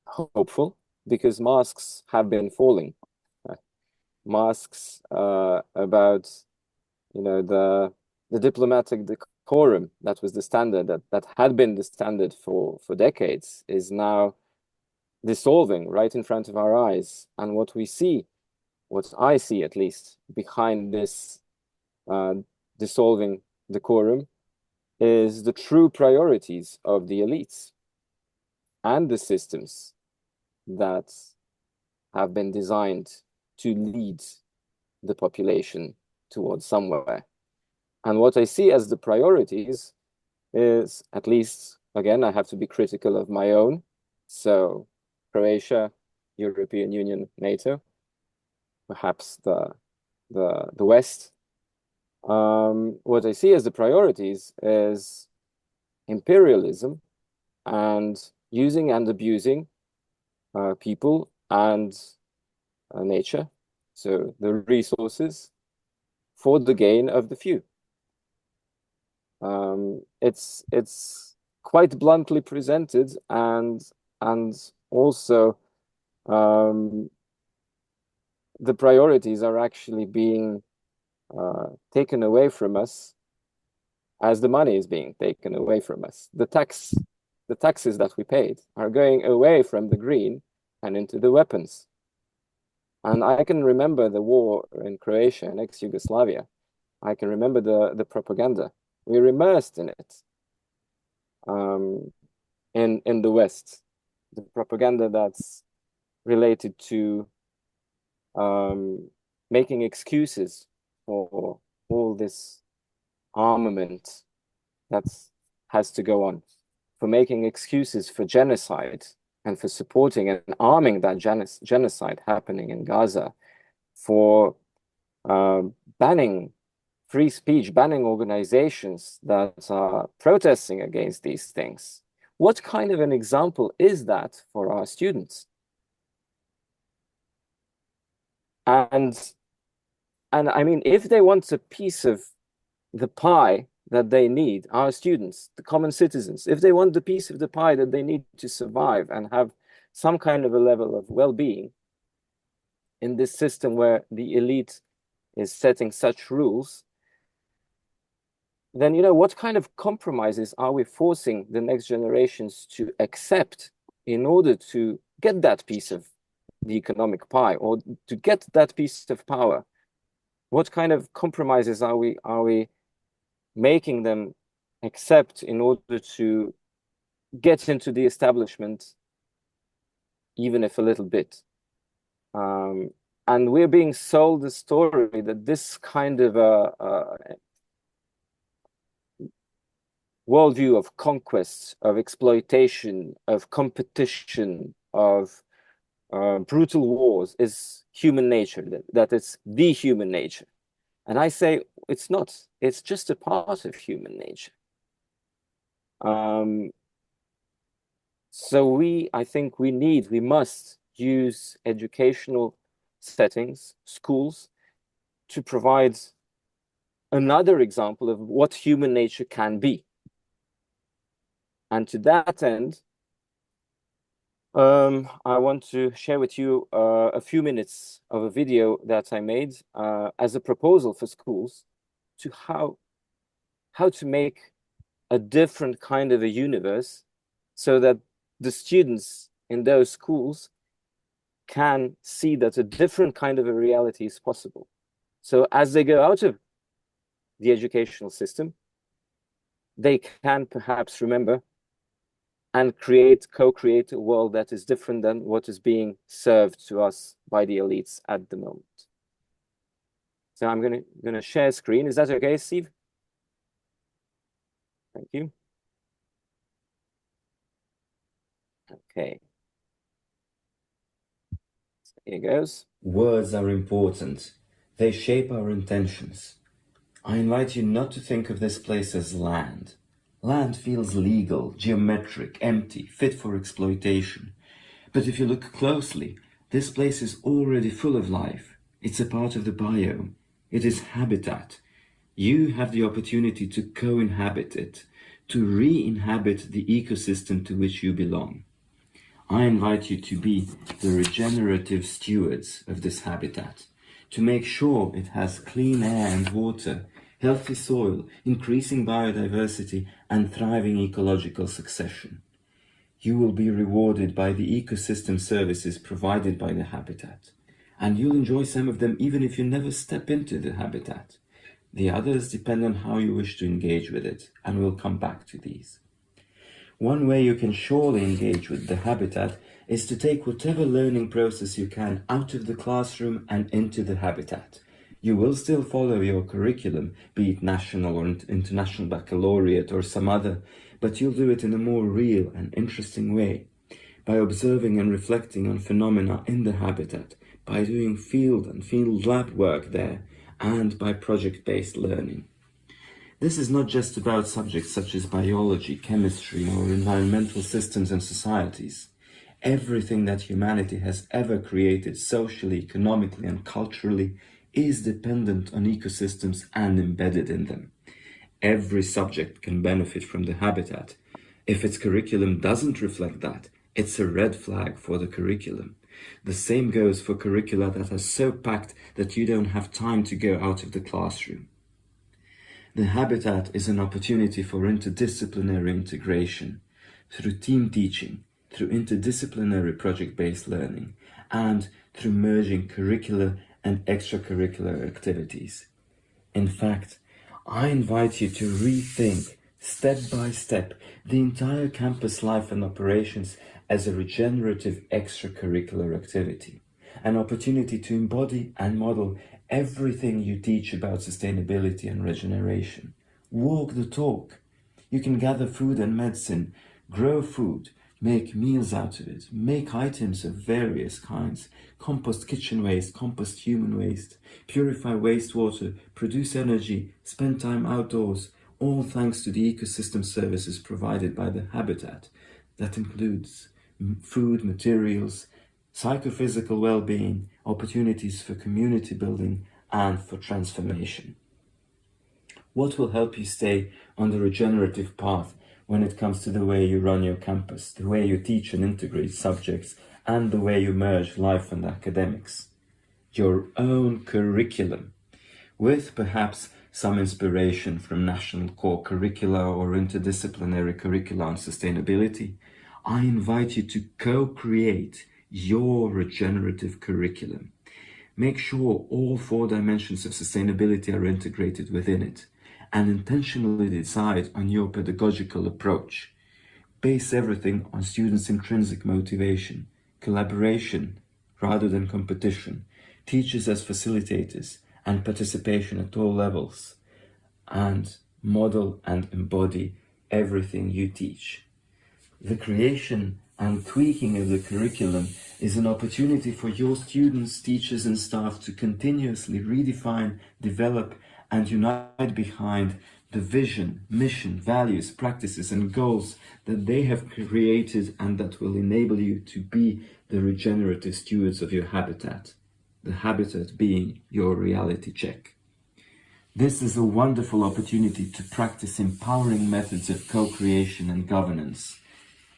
hopeful, because masks have been falling. Masks about, you know, the diplomatic decorum that was the standard, that had been the standard for decades, is now dissolving right in front of our eyes. And what we see, what I see at least, behind this dissolving decorum is the true priorities of the elites and the systems that have been designed to lead the population towards somewhere. And what I see as the priorities is, at least, again, I have to be critical of my own. So Croatia, European Union, NATO, perhaps the West. What I see as the priorities is imperialism and using and abusing people and nature, so the resources, for the gain of the few. It's quite bluntly presented, and also the priorities are actually being taken away from us as the money is being taken away from us. The taxes that we paid are going away from the green and into the weapons. And I can remember the war in Croatia and ex-Yugoslavia. I can remember the propaganda. We were immersed in it. In the West, the propaganda that's related to making excuses for all this armament that has to go on, for making excuses for genocide, and for supporting and arming that genocide happening in Gaza, for banning free speech, banning organizations that are protesting against these things. What kind of an example is that for our students? And I mean, if they want a piece of the pie that they need, our students, the common citizens, if they want the piece of the pie that they need to survive and have some kind of a level of well-being in this system where the elite is setting such rules, then, you know, what kind of compromises are we forcing the next generations to accept in order to get that piece of the economic pie, or to get that piece of power? What kind of compromises are we making them accept in order to get into the establishment, even if a little bit? And we're being sold the story that this kind of worldview of conquest, of exploitation, of competition, of brutal wars is human nature, that it's the human nature. And I say it's not, it's just a part of human nature. So I think we must use educational settings, schools, to provide another example of what human nature can be. And to that end, I want to share with you a few minutes of a video that I made as a proposal for schools to how to make a different kind of a universe, so that the students in those schools can see that a different kind of a reality is possible. So as they go out of the educational system, they can perhaps remember and co-create a world that is different than what is being served to us by the elites at the moment. So I'm gonna share screen. Is that okay, Steve? Thank you. Okay. Here goes. Words are important. They shape our intentions. I invite you not to think of this place as land. Land feels legal, geometric, empty, fit for exploitation. But if you look closely, this place is already full of life. It's a part of the biome. It is habitat. You have the opportunity to co-inhabit it, to re-inhabit the ecosystem to which you belong. I invite you to be the regenerative stewards of this habitat, to make sure it has clean air and water, healthy soil, increasing biodiversity, and thriving ecological succession. You will be rewarded by the ecosystem services provided by the habitat, and you'll enjoy some of them even if you never step into the habitat. The others depend on how you wish to engage with it, and we'll come back to these. One way you can surely engage with the habitat is to take whatever learning process you can out of the classroom and into the habitat. You will still follow your curriculum, be it national or international baccalaureate or some other, but you'll do it in a more real and interesting way, by observing and reflecting on phenomena in the habitat, by doing field and field lab work there, and by project-based learning. This is not just about subjects such as biology, chemistry, or environmental systems and societies. Everything that humanity has ever created socially, economically, and culturally is dependent on ecosystems and embedded in them. Every subject can benefit from the habitat. If its curriculum doesn't reflect that, it's a red flag for the curriculum. The same goes for curricula that are so packed that you don't have time to go out of the classroom. The habitat is an opportunity for interdisciplinary integration through team teaching, through interdisciplinary project-based learning, and through merging curricular and extracurricular activities. In fact, I invite you to rethink, step by step, the entire campus life and operations as a regenerative extracurricular activity, an opportunity to embody and model everything you teach about sustainability and regeneration. Walk the talk. You can gather food and medicine, grow food, make meals out of it, make items of various kinds, compost kitchen waste, compost human waste, purify wastewater, produce energy, spend time outdoors, all thanks to the ecosystem services provided by the habitat. That includes food, materials, psychophysical well-being, opportunities for community building, and for transformation. What will help you stay on the regenerative path when it comes to the way you run your campus, the way you teach and integrate subjects, and the way you merge life and academics? Your own curriculum, with perhaps some inspiration from national core curricula or interdisciplinary curricula on sustainability. I invite you to co-create your regenerative curriculum. Make sure all 4 dimensions of sustainability are integrated within it, and intentionally decide on your pedagogical approach. Base everything on students' intrinsic motivation, collaboration rather than competition, teachers as facilitators, and participation at all levels, and model and embody everything you teach. The creation and tweaking of the curriculum is an opportunity for your students, teachers, and staff to continuously redefine, develop, and unite behind the vision, mission, values, practices, and goals that they have created and that will enable you to be the regenerative stewards of your habitat, the habitat being your reality check. This is a wonderful opportunity to practice empowering methods of co-creation and governance.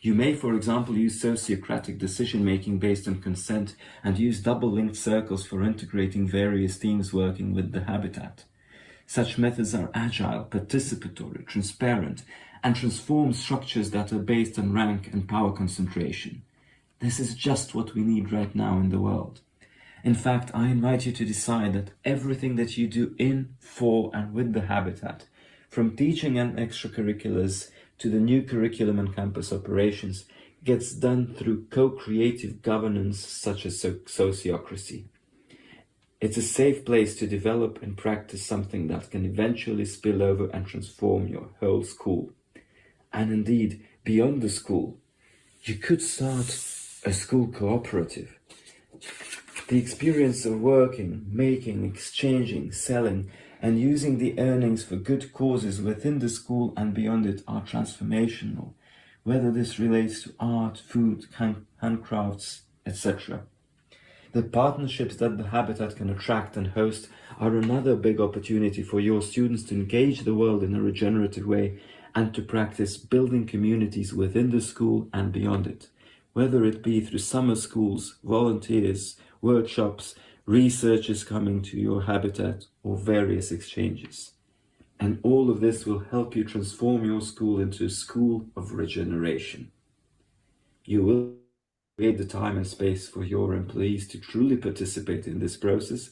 You may, for example, use sociocratic decision-making based on consent and use double-linked circles for integrating various teams working with the habitat. Such methods are agile, participatory, transparent, and transform structures that are based on rank and power concentration. This is just what we need right now in the world. In fact, I invite you to decide that everything that you do in, for, and with the habitat, from teaching and extracurriculars to the new curriculum and campus operations, gets done through co-creative governance such as sociocracy. It's a safe place to develop and practice something that can eventually spill over and transform your whole school. And indeed, beyond the school, you could start a school cooperative. The experience of working, making, exchanging, selling, and using the earnings for good causes within the school and beyond it are transformational, whether this relates to art, food, handcrafts, etc. The partnerships that the habitat can attract and host are another big opportunity for your students to engage the world in a regenerative way and to practice building communities within the school and beyond it, whether it be through summer schools, volunteers, workshops, researchers coming to your habitat, or various exchanges. And all of this will help you transform your school into a school of regeneration. You will create the time and space for your employees to truly participate in this process,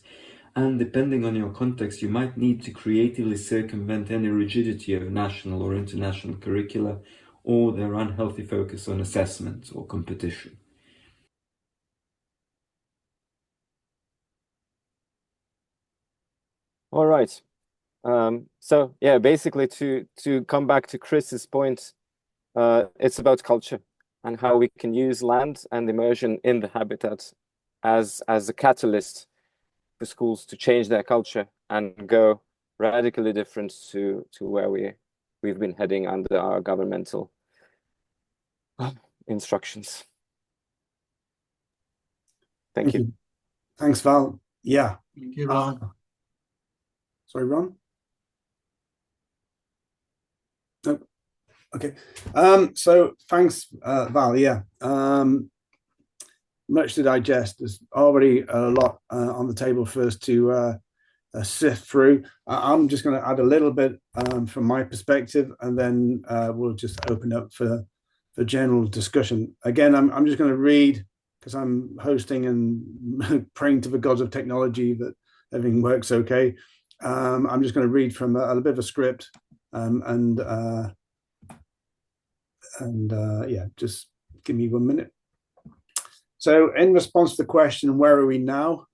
and depending on your context, you might need to creatively circumvent any rigidity of national or international curricula or their unhealthy focus on assessment or competition. All right. So yeah, basically to come back to Chris's point, it's about culture and how we can use land and immersion in the habitat as a catalyst for schools to change their culture and go radically different to where we've been heading under our governmental instructions. Thank you. Thanks, Val. Yeah. Thank you, Ron. Sorry, Ron? Nope. Okay. So thanks, Val. Yeah. Much to digest. There's already a lot on the table for us to sift through. I'm just going to add a little bit from my perspective, and then we'll just open up for general discussion. Again, I'm just going to read, because I'm hosting and praying to the gods of technology that everything works okay. I'm just going to read from a bit of a script, and yeah, just give me 1 minute. So in response to the question, where are we now?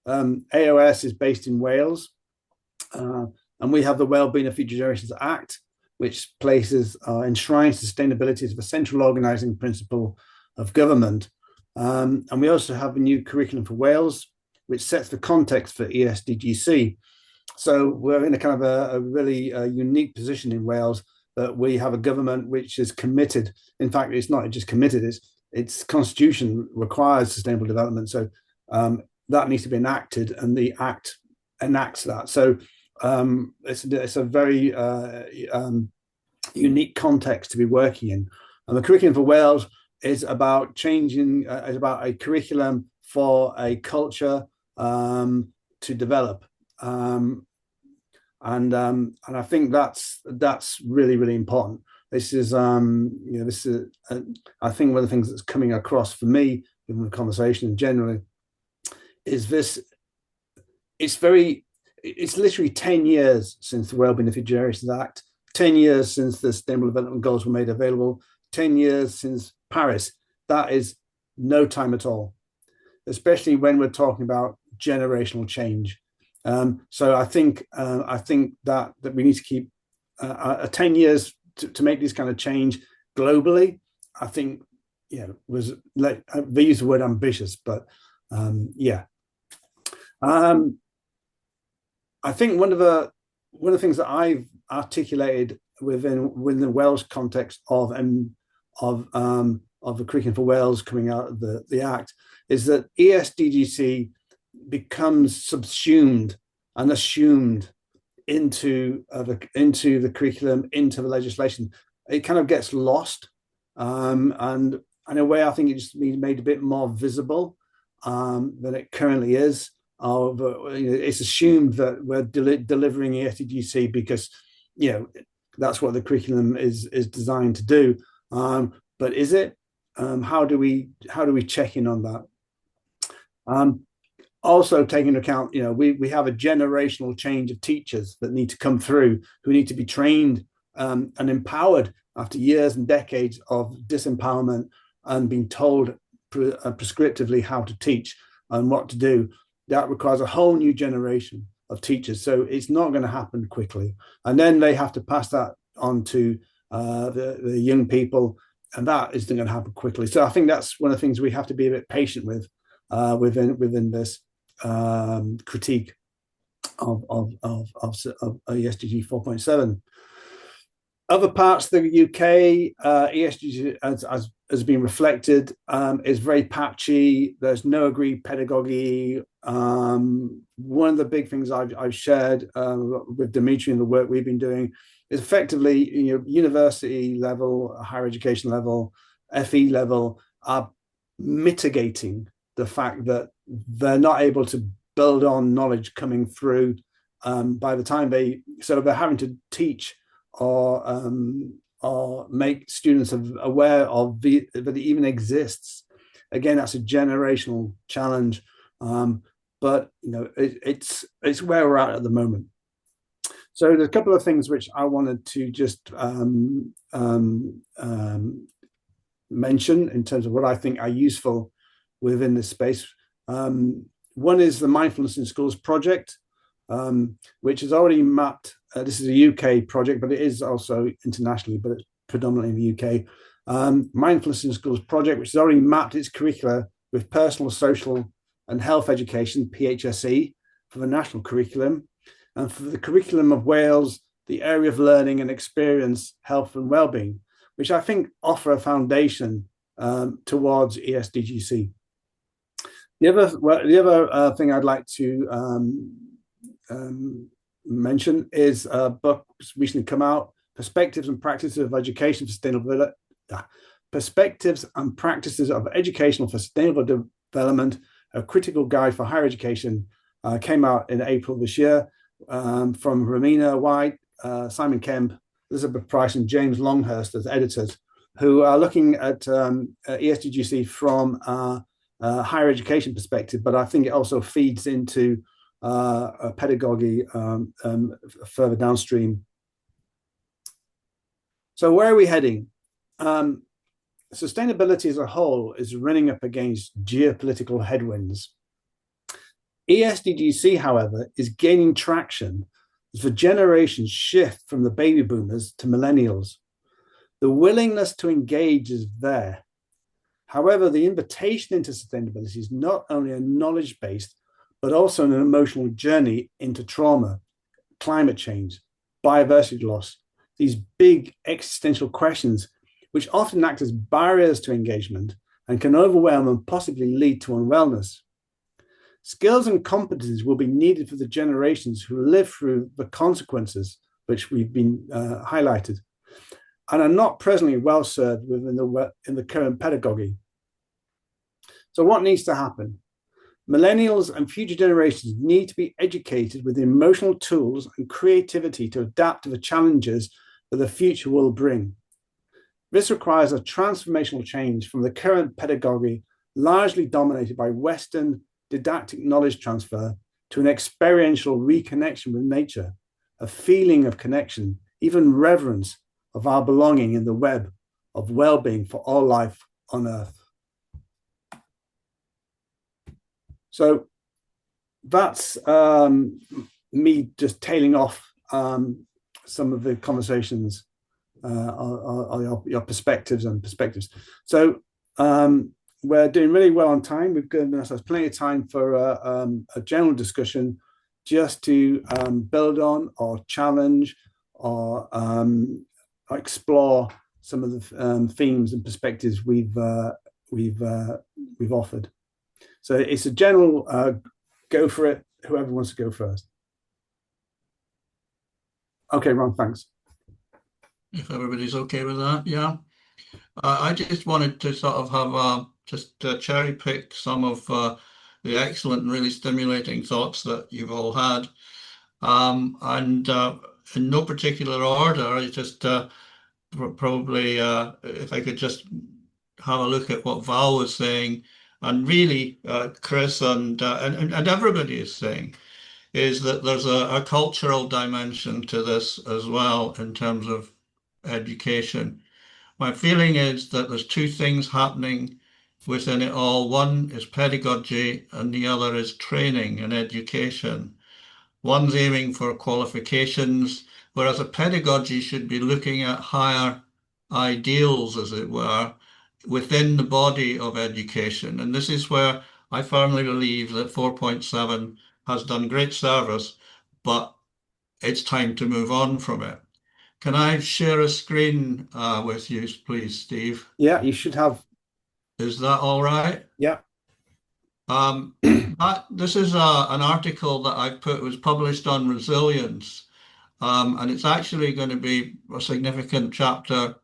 AOS is based in Wales, and we have the Wellbeing of Future Generations Act, which enshrines sustainability as the central organising principle of government. And we also have a new curriculum for Wales, which sets the context for ESDGC. So we're in a kind of a really unique position in Wales, that we have a government which is committed. In fact, it's not just committed, its constitution requires sustainable development. So that needs to be enacted, and the act enacts that. So it's a very unique context to be working in. And the curriculum for Wales is about changing, is about a curriculum for a culture to develop. And I think that's really, really important. This is this is I think one of the things that's coming across for me in the conversation generally is this. It's literally 10 years since the Wellbeing of Future Generations Act, 10 years since the Sustainable Development Goals were made available, 10 years since Paris. That is no time at all, especially when we're talking about generational change. So I think that we need to keep 10 years to make this kind of change globally. I think was like, they use the word ambitious, but yeah. I think one of the things that I've articulated within the Wales context of the curriculum for Wales coming out of the Act is that ESDGC becomes subsumed and assumed into the curriculum, into the legislation. It kind of gets lost, and in a way, I think it just needs made a bit more visible than it currently is. It's assumed that we're delivering ESDGC because that's what the curriculum is designed to do. But is it? How do we check in on that? Also taking into account, we have a generational change of teachers that need to come through, who need to be trained and empowered after years and decades of disempowerment and being told prescriptively how to teach and what to do. That requires a whole new generation of teachers. So it's not going to happen quickly. And then they have to pass that on to the young people, and that isn't going to happen quickly. So I think that's one of the things we have to be a bit patient with. within this critique of ESDG 4.7. Other parts of the UK, ESDG, has been reflected, is very patchy. There's no agreed pedagogy. One of the big things I've shared with Dimitri and the work we've been doing is effectively, university level, higher education level, FE level are mitigating the fact that they're not able to build on knowledge coming through by the time they're having to teach or make students aware of that it even exists. Again, that's a generational challenge, but it's where we're at the moment. So there's a couple of things which I wanted to just mention in terms of what I think are useful within this space. One is the Mindfulness in Schools project, which has already mapped. This is a UK project, but it is also internationally, but it's predominantly in the UK. Mindfulness in Schools project, which has already mapped its curricula with personal, social, and health education, PHSE, for the national curriculum. And for the curriculum of Wales, the area of learning and experience, health and well-being, which I think offer a foundation towards ESDGC. The other thing I'd like to mention is a book that's recently come out, Perspectives and Practices of Education for Sustainable Perspectives and Practices of Education for Sustainable Development, a critical guide for higher education, came out in April this year, from Romina White, Simon Kemp, Elizabeth Price, and James Longhurst as editors, who are looking at ESDGC from a higher education perspective, but I think it also feeds into a pedagogy further downstream. So where are we heading? Sustainability as a whole is running up against geopolitical headwinds. ESDGC, however, is gaining traction as the generations shift from the baby boomers to millennials. The willingness to engage is there. However, the invitation into sustainability is not only a knowledge-based, but also an emotional journey into trauma, climate change, biodiversity loss, these big existential questions, which often act as barriers to engagement and can overwhelm and possibly lead to unwellness. Skills and competencies will be needed for the generations who live through the consequences, which we've been highlighted, and are not presently well served within the current pedagogy. So what needs to happen? Millennials and future generations need to be educated with the emotional tools and creativity to adapt to the challenges that the future will bring. This requires a transformational change from the current pedagogy, largely dominated by Western didactic knowledge transfer, to an experiential reconnection with nature, a feeling of connection, even reverence of our belonging in the web of well-being for all life on Earth. So that's me just tailing off some of the conversations on your perspectives. So we're doing really well on time. We've given ourselves plenty of time for a general discussion, just to build on or challenge or explore some of the themes and perspectives we've offered. So it's a general go for it, whoever wants to go first. Okay, Ron, thanks. If everybody's okay with that, yeah. I just wanted to sort of have just cherry pick some of the excellent and really stimulating thoughts that you've all had. And in no particular order, I just probably, if I could just have a look at what Val was saying, and really Chris and everybody is saying, is that there's a cultural dimension to this as well in terms of education. My feeling is that there's two things happening within it all. One is pedagogy and the other is training and education. One's aiming for qualifications, whereas a pedagogy should be looking at higher ideals, as it were, within the body of education. And this is where I firmly believe that 4.7 has done great service, but it's time to move on from it. Can I share a screen with you, please, Steve? Yeah, you should have. Is that all right? Yeah. This is an article that I put, was published on resilience, and it's actually going to be a significant chapter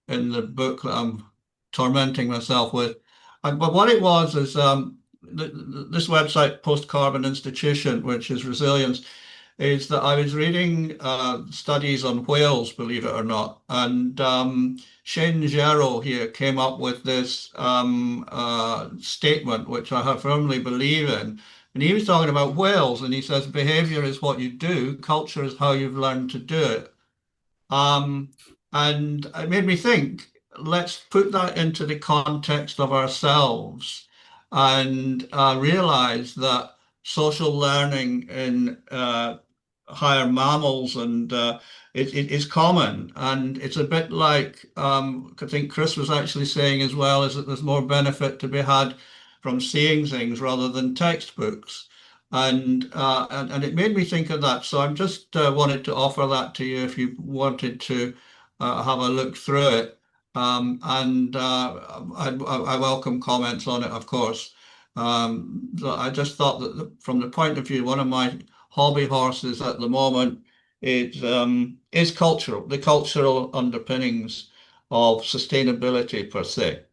in the book that I'm tormenting myself with. But what it was is this website, Post Carbon Institution, which is resilience, is that I was reading studies on whales, believe it or not, and Shane Gero here came up with this statement, which I firmly believe in. And he was talking about whales, and he says, behavior is what you do, culture is how you've learned to do it. And it made me think, let's put that into the context of ourselves and realize that social learning in higher mammals and it is common. And it's a bit like, I think Chris was actually saying as well, is that there's more benefit to be had from seeing things rather than textbooks. And it made me think of that. So I'm just wanted to offer that to you if you wanted to have a look through it. I welcome comments on it, of course. So I just thought that from the point of view, one of my hobby horses at the moment is cultural, the cultural underpinnings of sustainability per se.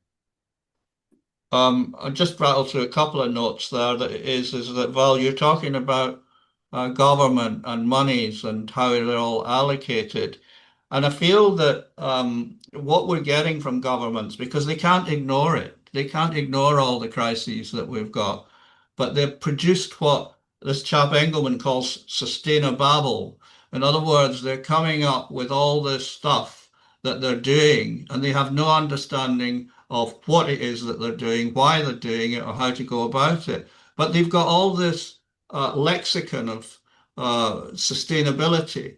I just rattle through a couple of notes there. That is that, Val, you're talking about government and monies and how they're all allocated. And I feel that what we're getting from governments, because they can't ignore it, they can't ignore all the crises that we've got, but they've produced what this chap Engelman calls sustainababble. In other words, they're coming up with all this stuff that they're doing, and they have no understanding of what it is that they're doing, why they're doing it, or how to go about it. But they've got all this lexicon of sustainability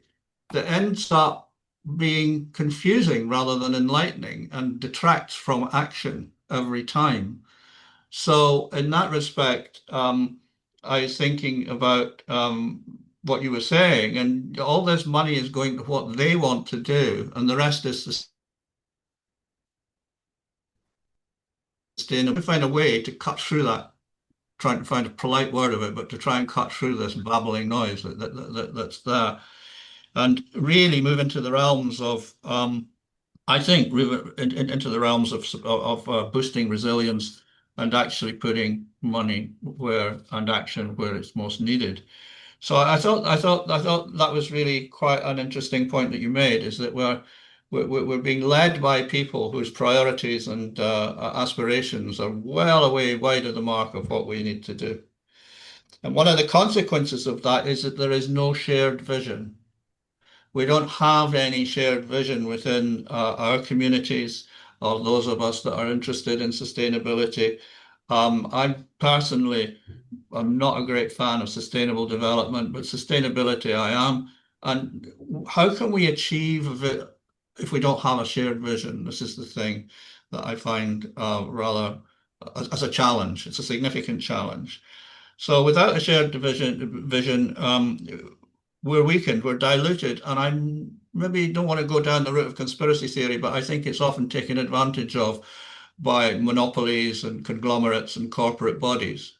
that ends up being confusing rather than enlightening and detracts from action every time. So in that respect, I was thinking about what you were saying, and all this money is going to what they want to do, and the rest is sustainable. Find a way to cut through that, trying to find a polite word of it, but to try and cut through this babbling noise that's there, and really move into the realms of, I think, into the realms of boosting resilience and actually putting money where and action where it's most needed. So I thought that was really quite an interesting point that you made, is that we're being led by people whose priorities and aspirations are well away wide of the mark of what we need to do. And one of the consequences of that is that there is no shared vision. We don't have any shared vision within our communities or those of us that are interested in sustainability. I personally am not a great fan of sustainable development, but sustainability I am. And how can we achieve it if we don't have a shared vision? This is the thing that I find rather as a challenge. It's a significant challenge. So without a shared vision, we're weakened, we're diluted, and I maybe don't want to go down the route of conspiracy theory, but I think it's often taken advantage of by monopolies and conglomerates and corporate bodies.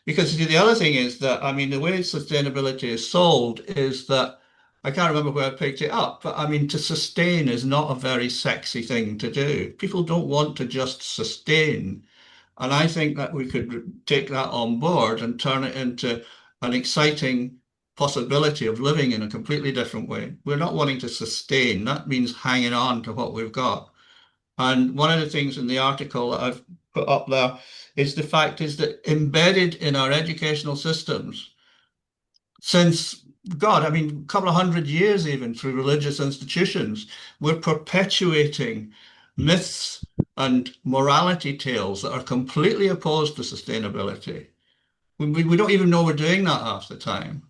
Because the other thing is that, I mean, the way sustainability is sold is that, I can't remember where I picked it up, but I mean, to sustain is not a very sexy thing to do. People don't want to just sustain. And I think that we could take that on board and turn it into an exciting possibility of living in a completely different way. We're not wanting to sustain. That means hanging on to what we've got. And one of the things in the article that I've put up there is the fact is that embedded in our educational systems, since God, I mean, a couple of hundred years even through religious institutions, we're perpetuating myths and morality tales that are completely opposed to sustainability. We don't even know we're doing that half the time.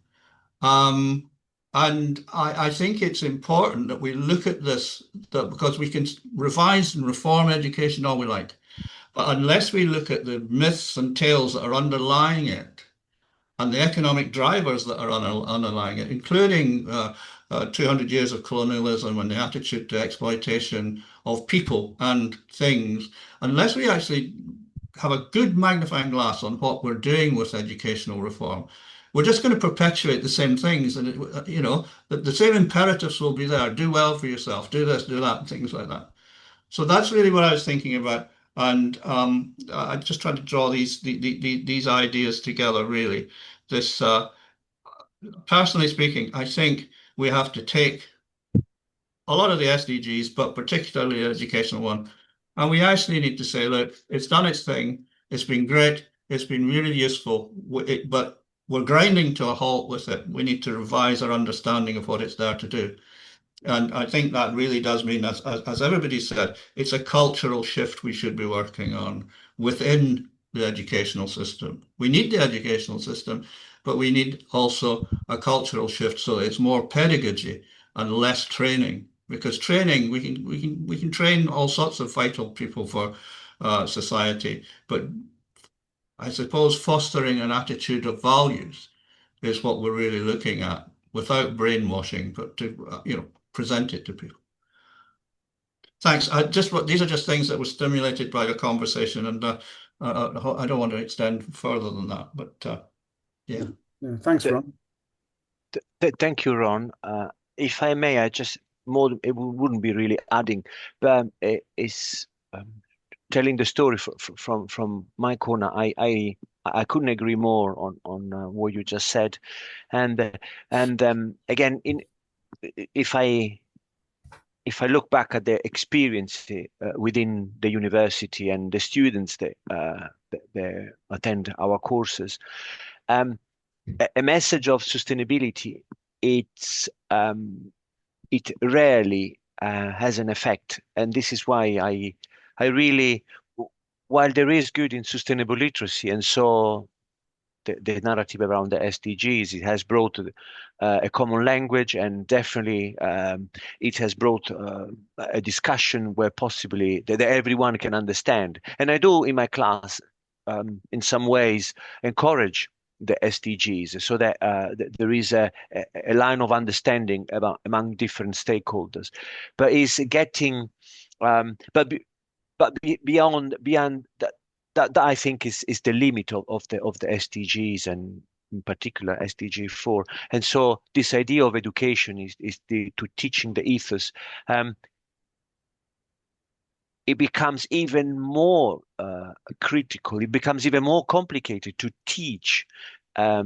And I think it's important that we look at this, that because we can revise and reform education all we like, But unless we look at the myths and tales that are underlying it, and the economic drivers that are underlying it, including 200 years of colonialism and the attitude to exploitation of people and things, unless we actually have a good magnifying glass on what we're doing with educational reform, we're just going to perpetuate the same things. And, the same imperatives will be there. Do well for yourself, do this, do that, and things like that. So that's really what I was thinking about. And I just tried to draw these ideas together, really. This, personally speaking, I think we have to take a lot of the SDGs, but particularly the educational one, and we actually need to say, look, it's done its thing. It's been great. It's been really useful, but we're grinding to a halt with it. We need to revise our understanding of what it's there to do. And I think that really does mean, as everybody said, it's a cultural shift we should be working on within the educational system. We need the educational system, but we need also a cultural shift so it's more pedagogy and less training. Because training, we can train all sorts of vital people for society, but I suppose fostering an attitude of values is what we're really looking at, without brainwashing, but to present it to people. Thanks. These are just things that were stimulated by the conversation, and I don't want to extend further than that. But yeah. Thanks, Ron. Thank you, Ron. If I may, it wouldn't be really adding, but it's telling the story from my corner. I couldn't agree more on what you just said, and again, if I look back at the experience within the university and the students that attend our courses, a message of sustainability, it rarely has an effect, and this is why I really, while there is good in sustainable literacy, and so the narrative around the SDGs, it has brought a common language, and definitely it has brought a discussion where possibly that everyone can understand. And I do in my class, in some ways, encourage the SDGs so that there is a line of understanding among different stakeholders. But is getting, beyond that I think is the limit of the SDGs, and in particular SDG 4. And so this idea of education is to teaching the ethos. It becomes even more critical. It becomes even more complicated to teach a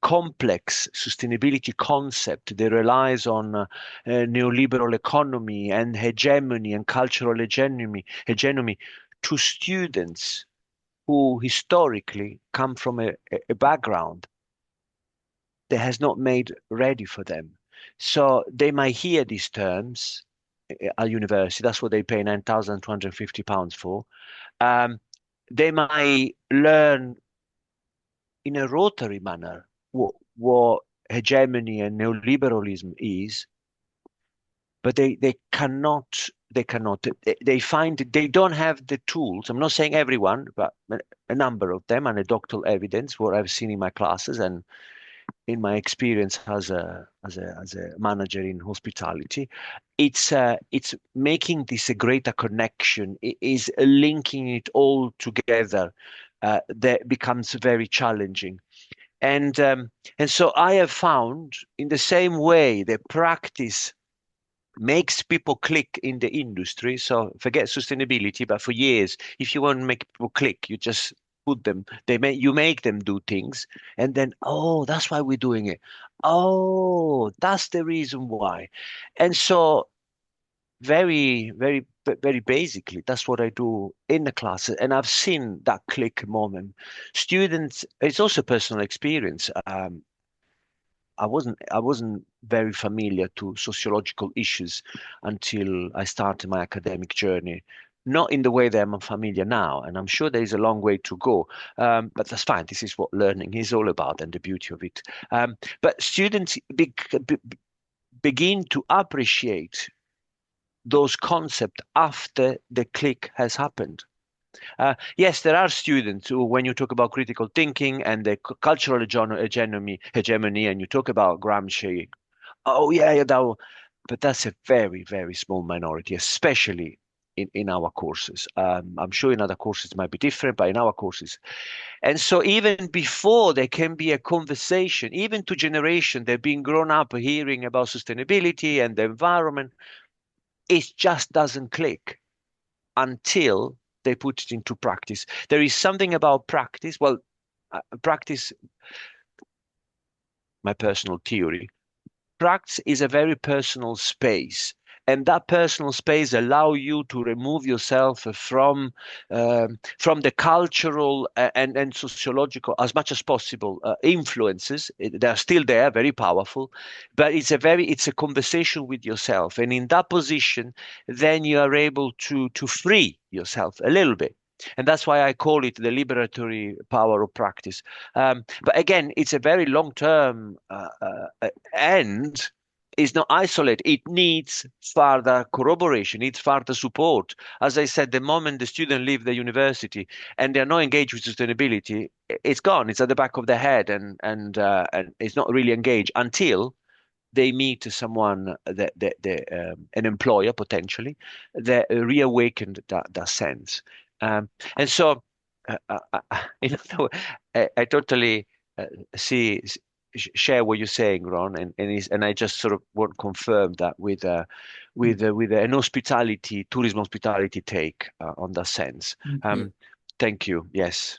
complex sustainability concept that relies on neoliberal economy and hegemony and cultural hegemony to students who historically come from a background that has not made ready for them. So they might hear these terms at university. That's what they pay £9,250 for. They might learn in a rotary manner what hegemony and neoliberalism is, but they cannot. They find they don't have the tools. I'm not saying everyone, but a number of them, anecdotal evidence, what I've seen in my classes and in my experience as a manager in hospitality. It's making this a greater connection. It is linking it all together that becomes very challenging. And so I have found, in the same way that practice makes people click in the industry. So forget sustainability, but for years, if you want to make people click, you just put them, you make them do things, and then, oh, that's why we're doing it. Oh, that's the reason why. And so very, very, very basically, that's what I do in the class. And I've seen that click moment. Students, it's also personal experience. I wasn't very familiar to sociological issues until I started my academic journey. Not in the way that I'm familiar now, and I'm sure there is a long way to go. But that's fine. This is what learning is all about, and the beauty of it. But students begin to appreciate those concepts after the click has happened. Yes, there are students who, when you talk about critical thinking and the cultural hegemony, and you talk about Gramsci, oh yeah, but that's a very, very small minority, especially in our courses. I'm sure in other courses it might be different, but in our courses. And so even before there can be a conversation, even to generation, they've been grown up hearing about sustainability and the environment, it just doesn't click until they put it into practice. There is something about practice. Well, practice, my personal theory, practice is a very personal space. And that personal space allow you to remove yourself from the cultural and sociological as much as possible influences. They're still there, very powerful, but it's a conversation with yourself. And in that position, then you are able to free yourself a little bit. And that's why I call it the liberatory power of practice. But again, it's a very long-term end. Is not isolated. It needs further corroboration, it needs further support. As I said, the moment the student leave the university and they're not engaged with sustainability, it's gone. It's at the back of their head, and it's not really engaged until they meet someone an employer potentially that reawakened that sense. And so, I totally share what you're saying, Ron, and I just sort of want to confirm that with an tourism hospitality take on that sense. Thank you. Yes.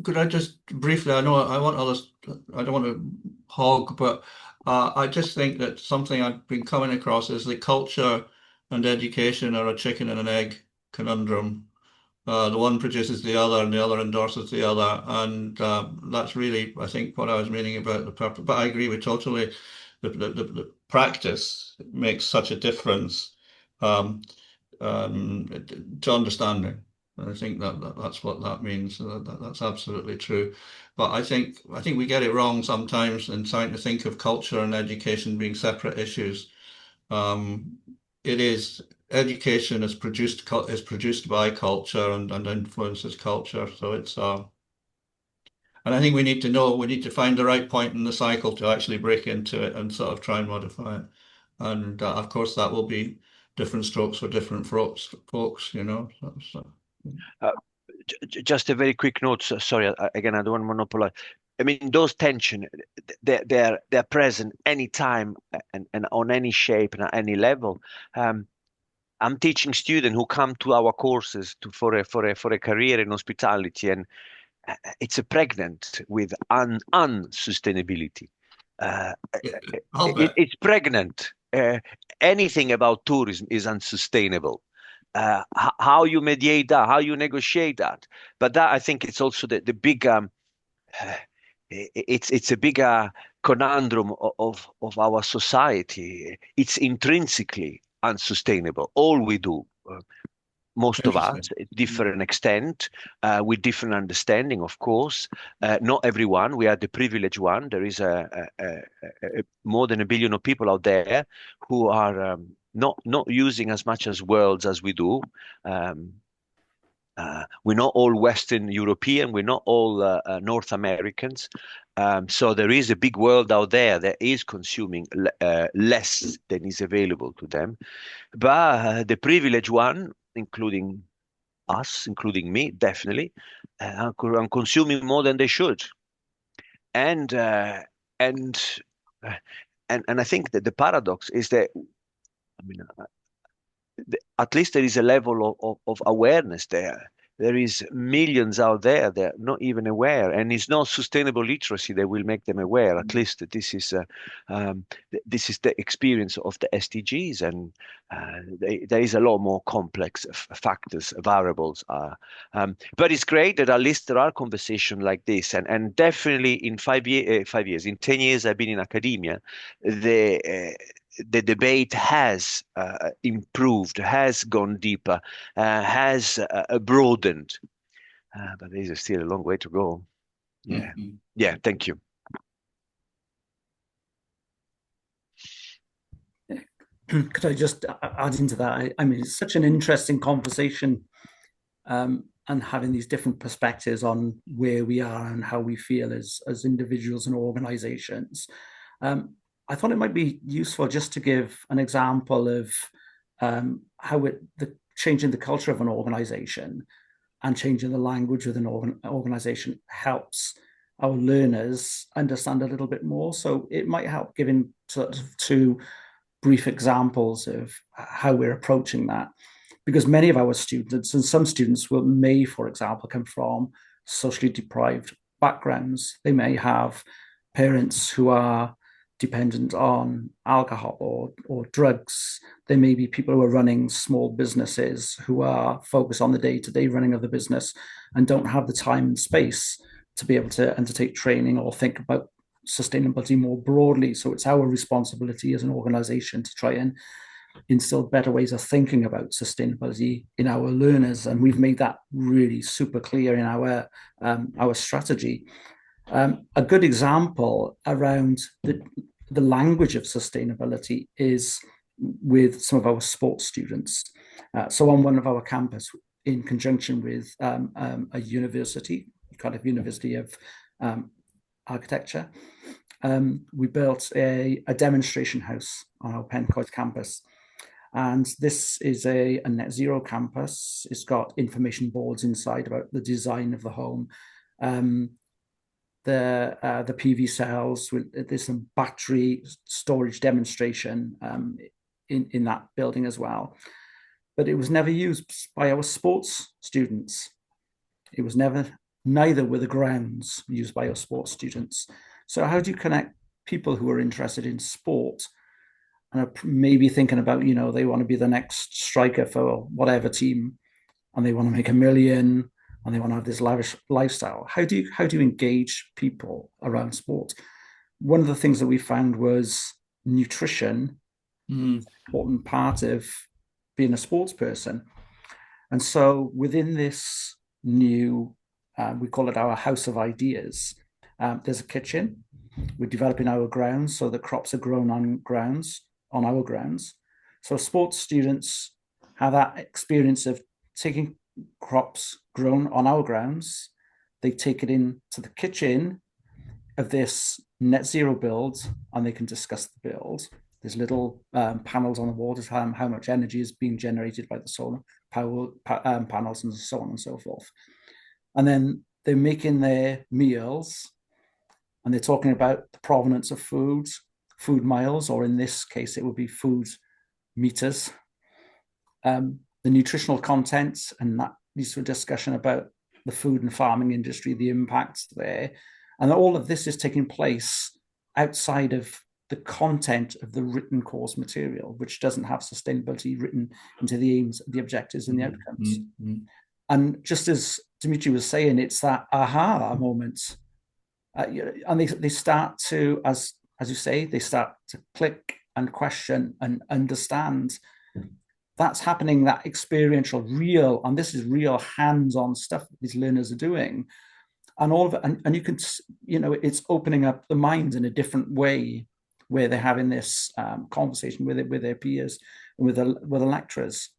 Could I just briefly? I know I want others. I don't want to hog, but I just think that something I've been coming across is the culture and education are a chicken and an egg conundrum. The one produces the other, and the other endorses the other, and that's really, I think, what I was meaning about the purpose. But I agree with totally. The practice makes such a difference to understanding. I think that's what that means. That's absolutely true. But I think we get it wrong sometimes in trying to think of culture and education being separate issues. It is. Education is produced by culture and influences culture. So it's and I think we need to find the right point in the cycle to actually break into it and sort of try and modify it. And of course that will be different strokes for different folks, Just a very quick note. Sorry, again, I don't want to monopolize. I mean, those tension, they're present anytime and on any shape and at any level. I'm teaching students who come to our courses for a career in hospitality, and it's pregnant with unsustainability. It's pregnant. Anything about tourism is unsustainable. How you mediate that, how you negotiate that, but that I think it's also the big. It's a bigger conundrum of our society. It's intrinsically unsustainable. All we do, most of us, different extent, with different understanding, of course. Not everyone. We are the privileged one. There is more than 1 billion of people out there who are not using as much as worlds as we do. We're not all Western European. We're not all North Americans. So there is a big world out there that is consuming less than is available to them. But the privileged one, including us, including me, definitely, are consuming more than they should. And I think that the paradox is that, I mean, at least there is a level of awareness there. There is millions out there that are not even aware, and it's not sustainable literacy that will make them aware. At least this is the experience of the SDGs, and there is a lot more complex factors, variables. But it's great that at least there are conversations like this, and definitely in 5 years, in 10 years I've been in academia, the debate has improved, has gone deeper, has broadened, but there's still a long way to go. Yeah, yeah. Thank you. could I just add into that? I mean, it's such an interesting conversation, and having these different perspectives on where we are and how we feel as individuals and organizations. I thought it might be useful just to give an example of how changing the culture of an organization and changing the language within an organization helps our learners understand a little bit more. So it might help giving sort of two brief examples of how we're approaching that. Because many of our students, and some students may, for example, come from socially deprived backgrounds. They may have parents who are dependent on alcohol or drugs. There may be people who are running small businesses who are focused on the day-to-day running of the business and don't have the time and space to be able to undertake training or think about sustainability more broadly. So it's our responsibility as an organization to try and instill better ways of thinking about sustainability in our learners, and we've made that really super clear in our strategy. A good example around the language of sustainability is with some of our sports students. So on one of our campus, in conjunction with a university, Cardiff University of Architecture, we built a demonstration house on our Pencoed campus. And this is a net zero campus. It's got information boards inside about the design of the home, the PV cells. There's some battery storage demonstration in that building as well. But it was never used by our sports students. It was neither were the grounds used by our sports students. So how do you connect people who are interested in sport and are maybe thinking about, they want to be the next striker for whatever team, and they want to make $1 million, and they want to have this lavish lifestyle? How do you engage people around sport? One of the things that we found was nutrition, an important part of being a sports person. And so within this new, we call it our house of ideas, there's a kitchen. We're developing our grounds, so the crops are grown on our grounds. So sports students have that experience of taking crops grown on our grounds. They take it into the kitchen of this net zero build, and they can discuss the build. There's little panels on the wall to tell them how much energy is being generated by the solar power panels, and so on and so forth. And then they're making their meals, and they're talking about the provenance of food miles, or in this case, it would be food meters, the nutritional content, and that leads to a discussion about the food and farming industry, the impacts there. And all of this is taking place outside of the content of the written course material, which doesn't have sustainability written into the aims, the objectives, and the outcomes. And just as Dimitri was saying, it's that aha moment. And they start to, as you say, they start to click and question and understand. That's happening, that experiential, real, and this is real hands-on stuff that these learners are doing. And all of it, and you can, it's opening up the mind in a different way, where they're having this conversation with their peers and with the lecturers.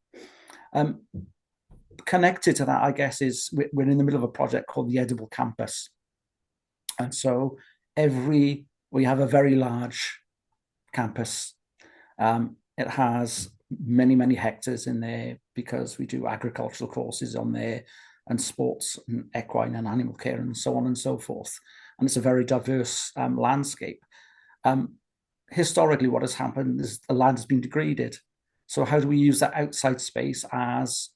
Connected to that, I guess, is we're in the middle of a project called the Edible Campus. And so we have a very large campus. It has many, many hectares in there because we do agricultural courses on there, and sports and equine and animal care and so on and so forth. And it's a very diverse landscape. Historically, what has happened is the land has been degraded. So how do we use that outside space as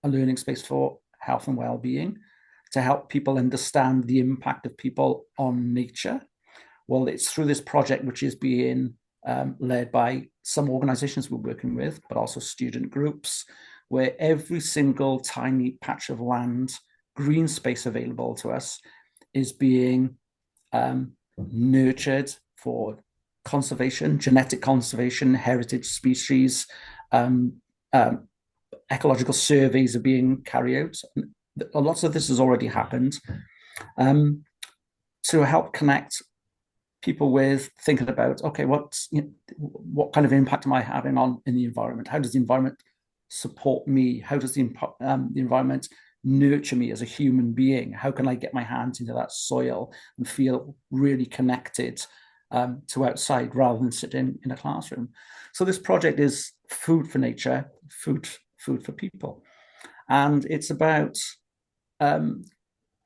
a learning space for health and well-being, to help people understand the impact of people on nature? Well, it's through this project, which is being led by some organizations we're working with, but also student groups, where every single tiny patch of land, green space available to us, is being nurtured for conservation, genetic conservation, heritage species. Ecological surveys are being carried out. Lots of this has already happened, to help connect people with thinking about, okay, what kind of impact am I having in the environment? How does the environment support me? How does the environment nurture me as a human being? How can I get my hands into that soil and feel really connected to outside rather than sitting in a classroom? So this project is food for nature, food for people. And it's about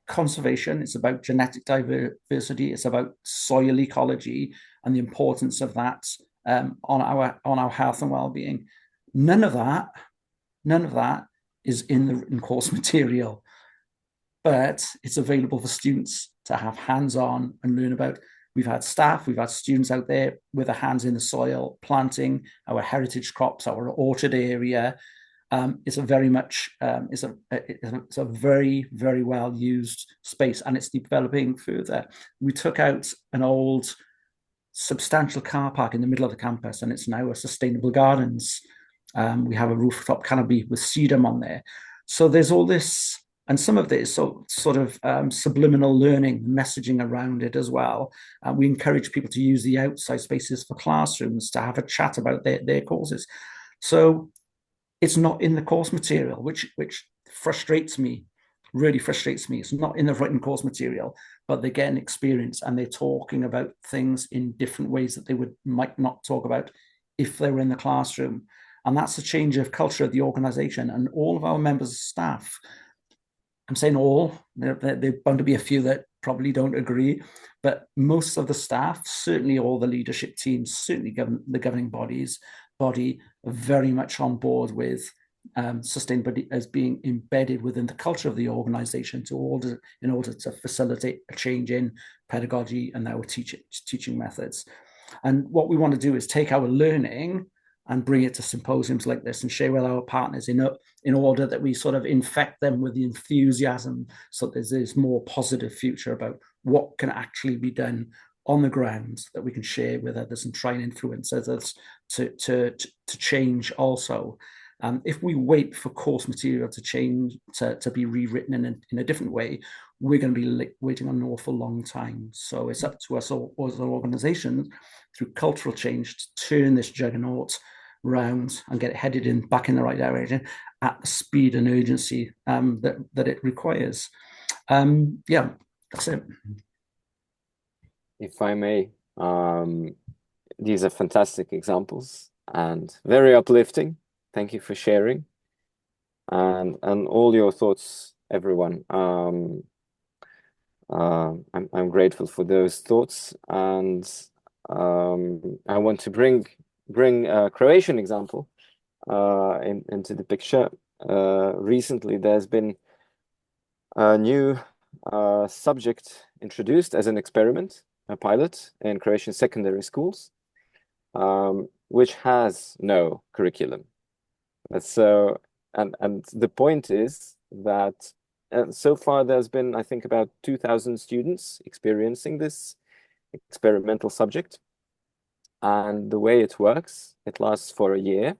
conservation, it's about genetic diversity, it's about soil ecology and the importance of that on our health and well-being. None of that is in the written course material, but it's available for students to have hands-on and learn about. We've had staff, we've had students out there with their hands in the soil, planting our heritage crops, our orchard area. It's a very much it's a very, very well used space, and it's developing further. We took out an old substantial car park in the middle of the campus, and it's now a sustainable gardens. We have a rooftop canopy with sedum on there. So there's all this, and some of this sort of subliminal learning, messaging around it as well. We encourage people to use the outside spaces for classrooms to have a chat about their courses. So it's not in the course material, which frustrates me, really frustrates me. It's not in the written course material, but they get an experience and they're talking about things in different ways that they might not talk about if they were in the classroom. And that's a change of culture of the organization. And all of our members of staff, I'm saying all, there are bound to be a few that probably don't agree, but most of the staff, certainly all the leadership teams, certainly the governing body are very much on board with sustainability as being embedded within the culture of the organization in order to facilitate a change in pedagogy and our teaching methods. And what we want to do is take our learning and bring it to symposiums like this and share with our partners in order that we sort of infect them with the enthusiasm so that there's this more positive future about what can actually be done on the ground that we can share with others and try and influence others to change also. If we wait for course material to change, to be rewritten in a different way, we're going to be waiting an awful long time. So it's up to us all as an organization through cultural change to turn this juggernaut round and get it headed back in the right direction at the speed and urgency that it requires. Yeah, that's it. If I may, these are fantastic examples and very uplifting. Thank you for sharing and all your thoughts, everyone. I'm grateful for those thoughts, and I want to bring a Croatian example into the picture. Recently, there's been a new subject introduced as an experiment, a pilot in Croatian secondary schools, which has no curriculum. So, and the point is that so far there's been, I think, about 2,000 students experiencing this experimental subject. And the way it works, it lasts for a year.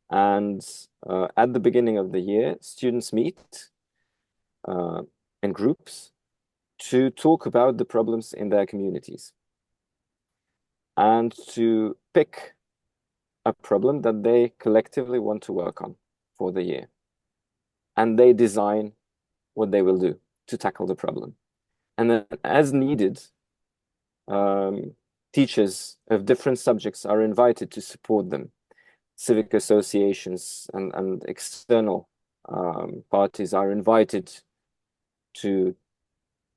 And at the beginning of the year, students meet in groups to talk about the problems in their communities and to pick a problem that they collectively want to work on for the year. And they design what they will do to tackle the problem. And then as needed, teachers of different subjects are invited to support them. Civic associations and external parties are invited to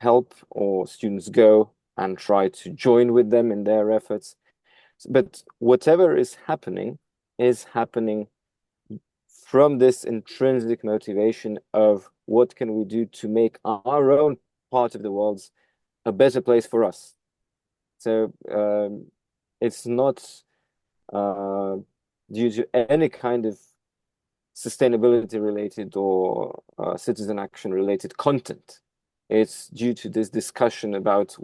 help, or students go and try to join with them in their efforts. But whatever is happening from this intrinsic motivation of what can we do to make our own part of the world a better place for us. So it's not due to any kind of sustainability related or citizen action related content. It's due to this discussion about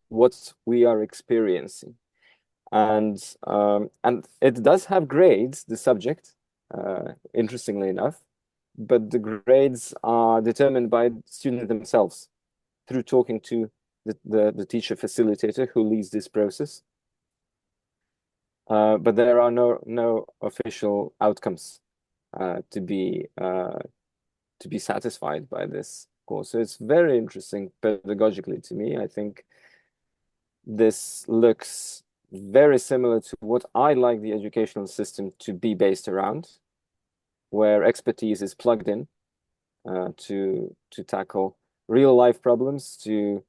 what we are experiencing. And it does have grades, the subject, interestingly enough, but the grades are determined by students themselves through talking to the teacher facilitator who leads this process. But there are no official outcomes to be satisfied by this course. So it's very interesting pedagogically to me. I think this looks very similar to what I like the educational system to be based around, where expertise is plugged in to tackle real life problems, to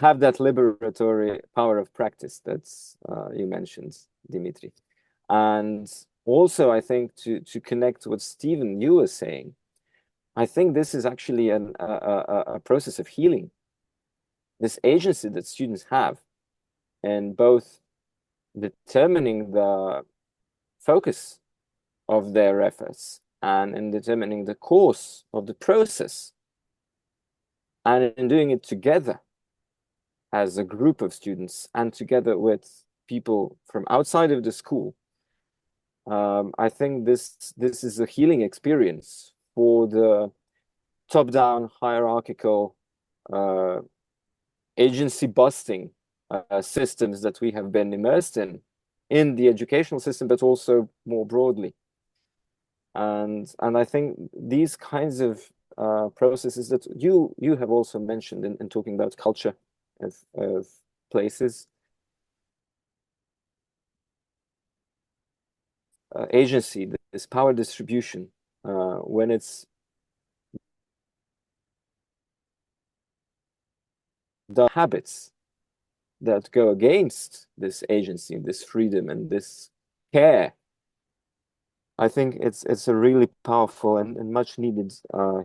have that liberatory power of practice that's you mentioned, Dimitri. And also, I think to connect what Stephen, you were saying, I think this is actually a process of healing. This agency that students have in both determining the focus of their efforts and in determining the course of the process, and in doing it together as a group of students and together with people from outside of the school. I think this is a healing experience for the top-down hierarchical agency busting systems that we have been immersed in the educational system, but also more broadly. And I think these kinds of processes that you have also mentioned in talking about culture of places, agency, this power distribution, when it's the habits that go against this agency, this freedom, and this care, I think it's a really powerful and much needed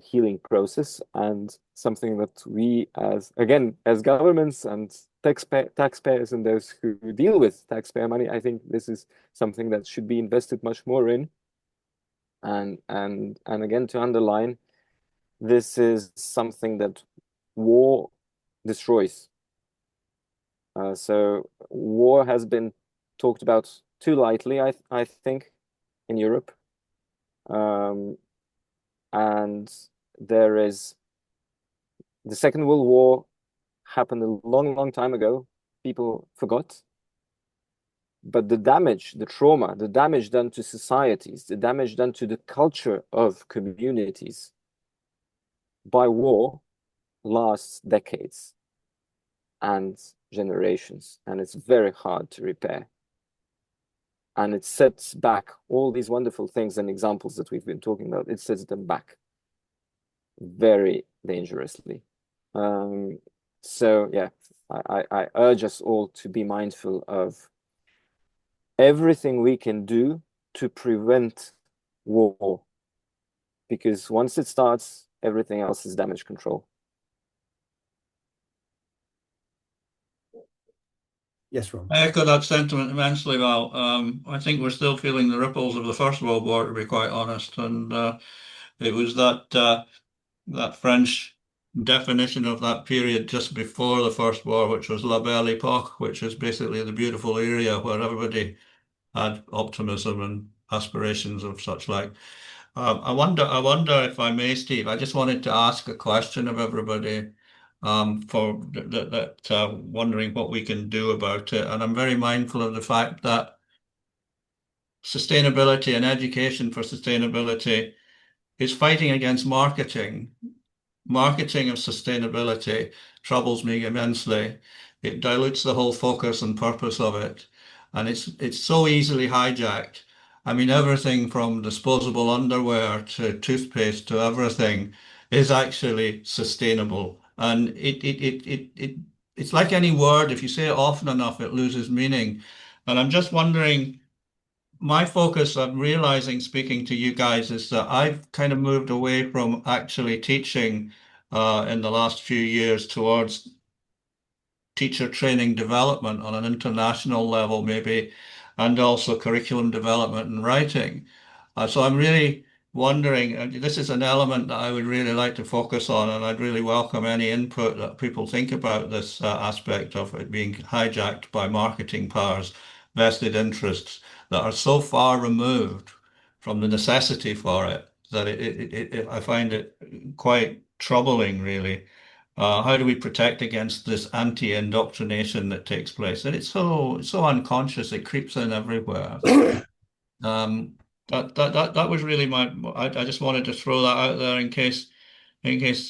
healing process, and something that we as governments and taxpayers and those who deal with taxpayer money, I think this is something that should be invested much more in. And again, to underline, this is something that war destroys. So war has been talked about too lightly, I think, in Europe. And there is the Second World War happened a long time ago. People forgot. But the damage, the trauma, the damage done to societies, the damage done to the culture of communities by war lasts decades and generations, and it's very hard to repair. And it sets back all these wonderful things and examples that we've been talking about. It sets them back very dangerously. So yeah, I urge us all to be mindful of everything we can do to prevent war, because once it starts, everything else is damage control. Yes, Ron. I echo that sentiment immensely, Val. I think we're still feeling the ripples of the First World War, to be quite honest. And it was that French definition of that period just before the First War, which was La Belle Époque, which is basically the beautiful area where everybody had optimism and aspirations of such like. I wonder if I may, Steve. I just wanted to ask a question of everybody, for wondering what we can do about it. And I'm very mindful of the fact that sustainability and education for sustainability is fighting against marketing. Marketing of sustainability troubles me immensely. It dilutes the whole focus and purpose of it, and it's so easily hijacked. I mean, everything from disposable underwear to toothpaste to everything is actually sustainable, and it's like any word. If you say it often enough, it loses meaning. And I'm just wondering, my focus, I'm realizing speaking to you guys, is that I've kind of moved away from actually teaching in the last few years towards teacher training development on an international level, maybe, and also curriculum development and writing. So I'm really wondering, this is an element that I would really like to focus on, and I'd really welcome any input that people think about this aspect of it being hijacked by marketing powers, vested interests that are so far removed from the necessity for it that I find it quite troubling, really. How do we protect against this anti-indoctrination that takes place? And it's so unconscious; it creeps in everywhere. That was really my. I just wanted to throw that out there in case just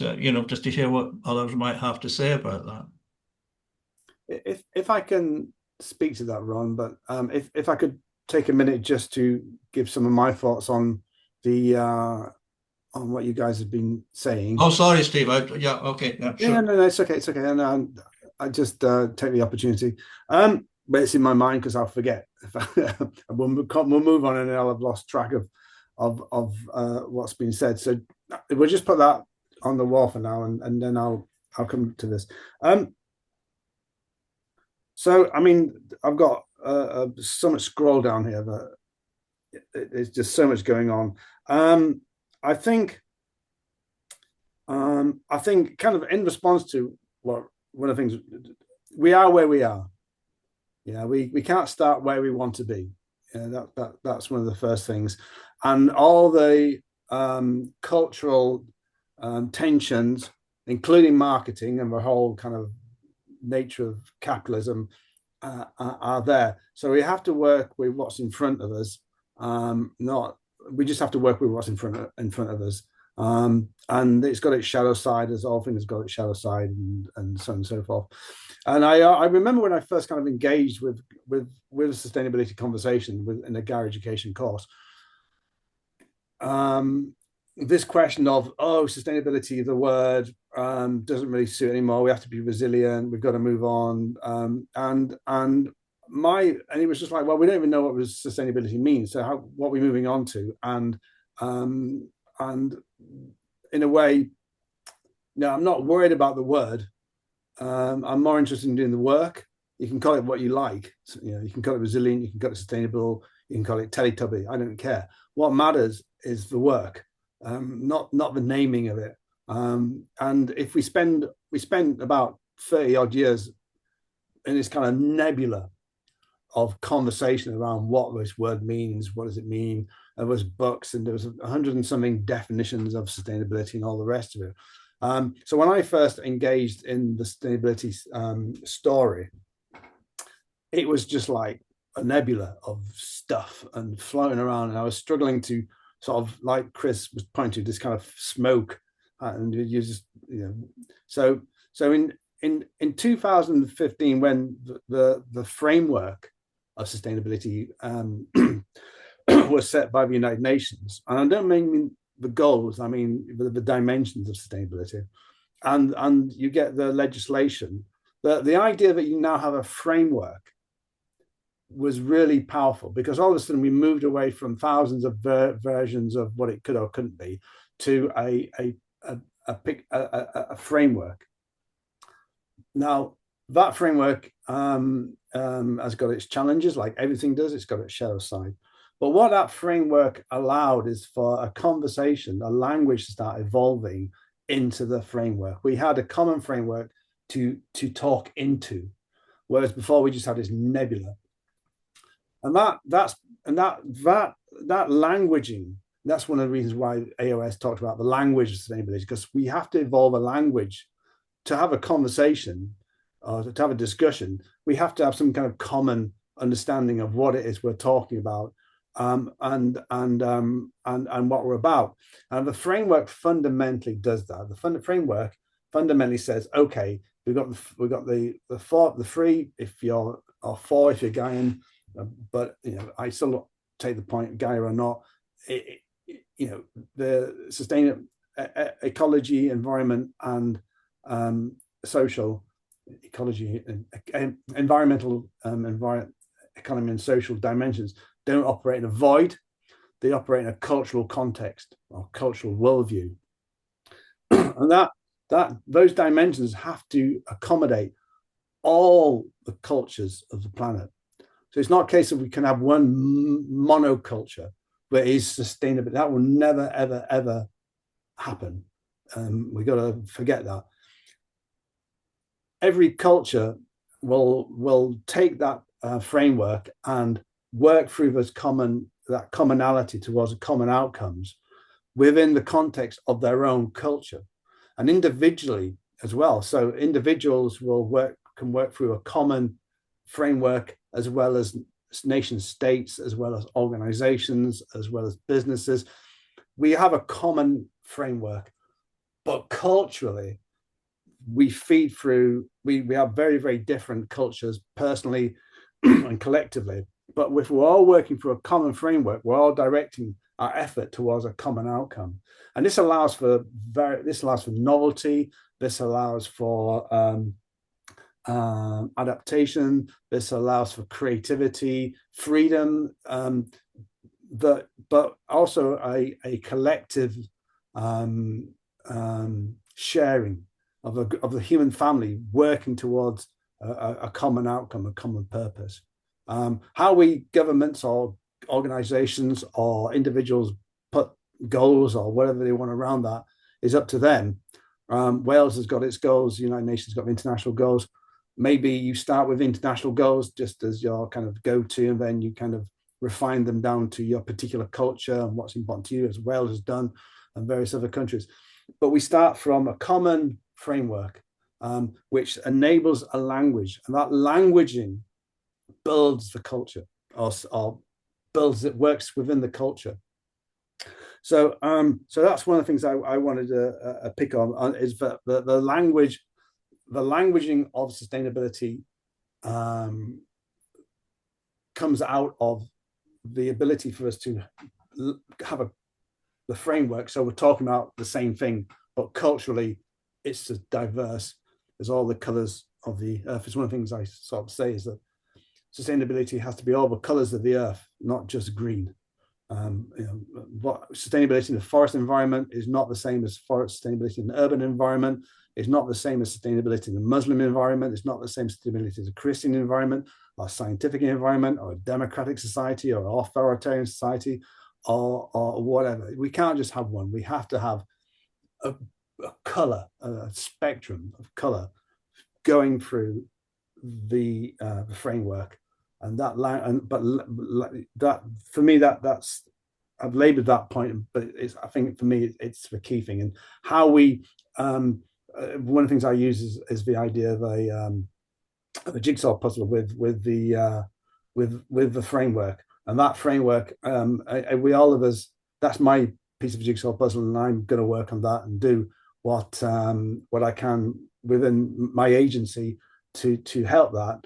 to hear what others might have to say about that. If I can speak to that, Ron, but if I could take a minute just to give some of my thoughts on the on what you guys have been saying. Oh, sorry, Steve. Yeah, okay, yeah, sure. Yeah, no, it's okay, it's okay. And I just take the opportunity. But it's in my mind because I'll forget. We'll move on, and I'll have lost track of what's been said. So we'll just put that on the wall for now, and then I'll come to this. So I mean, I've got so much scroll down here, but there's just so much going on. I think kind of in response to what one of the things, we are where we are. Yeah, we can't start where we want to be. Yeah, that's one of the first things, and all the cultural tensions, including marketing and the whole kind of nature of capitalism, are there. So we have to work with what's in front of us. We just have to work with what's in front of us. And it's got its shadow side, as all things got its shadow side, and so on and so forth. And I remember when I first kind of engaged with a sustainability conversation in a Gary education course, this question of, sustainability, the word doesn't really suit anymore. We have to be resilient. We've got to move on. And it was just like, well, we don't even know what sustainability means. So what are we moving on to? And in a way, no, I'm not worried about the word. I'm more interested in doing the work. You can call it what you like. So, you can call it resilient. You can call it sustainable. You can call it Teletubby. I don't care. What matters is the work, not the naming of it. And if we spend about 30 odd years in this kind of nebula of conversation around what this word means, what does it mean? There was books, and there was 100 and something definitions of sustainability and all the rest of it. So when I first engaged in the sustainability story, it was just like a nebula of stuff and floating around, and I was struggling to sort of, like Chris was pointing to, this kind of smoke, and you just So in 2015, when the framework of sustainability was set by the United Nations, and I don't mean the goals, I mean the dimensions of sustainability, and you get the legislation. The idea that you now have a framework was really powerful, because all of a sudden we moved away from thousands of versions of what it could or couldn't be to a framework. Now that framework has got its challenges, like everything does. It's got its shadow side. But what that framework allowed is for a conversation, a language to start evolving into the framework. We had a common framework to talk into, whereas before we just had this nebula. And that languaging, that's one of the reasons why AOS talked about the language of sustainability, because we have to evolve a language to have a conversation or to have a discussion. We have to have some kind of common understanding of what it is we're talking about, and what we're about. And the framework fundamentally does that. The framework fundamentally says, okay, we've got the three if you're, or four if you're Gaian, but I still take the point, Gaia or not. The sustainable ecology, environment, and social ecology, environmental, economy, and social dimensions don't operate in a void. They operate in a cultural context or cultural worldview, and those dimensions have to accommodate all the cultures of the planet. So it's not a case of we can have one monoculture that is sustainable. That will never, ever, ever happen. We got to forget that. Every culture will take that framework and work through that commonality towards common outcomes within the context of their own culture. And individually, as well. So individuals can work through a common framework, as well as nation states, as well as organizations, as well as businesses. We have a common framework, but culturally, we feed through, we have very, very different cultures personally and collectively. But if we're all working for a common framework, we're all directing our effort towards a common outcome. And this allows for novelty. This allows for adaptation. This allows for creativity, freedom, but also a collective sharing of the human family working towards a common outcome, a common purpose. How we governments or organizations or individuals put goals or whatever they want around that is up to them. Wales has got its goals, the United Nations got international goals. Maybe you start with international goals just as your kind of go-to, and then you kind of refine them down to your particular culture and what's important to you, as Wales has done, and various other countries. But we start from a common framework, which enables a language, and that languaging builds the culture, or builds it, works within the culture. So that's one of the things I wanted to pick on is that the languaging of sustainability comes out of the ability for us to have the framework. So we're talking about the same thing, but culturally it's just diverse. There's all the colors of the earth. It's one of the things I sort of say is that sustainability has to be all the colors of the earth, not just green. What sustainability in the forest environment is not the same as sustainability in the urban environment. It's not the same as sustainability in the Muslim environment. It's not the same sustainability as a Christian environment, or scientific environment, or a democratic society, or an authoritarian society, or whatever. We can't just have one. We have to have a color, a spectrum of color going through the framework. And that, for me, that's I've labored that point, but I think for me it's the key thing. And how we one of the things I use is the idea of a jigsaw puzzle with the framework, and that framework, we all of us, that's my piece of jigsaw puzzle, and I'm going to work on that and do what I can within my agency to help that.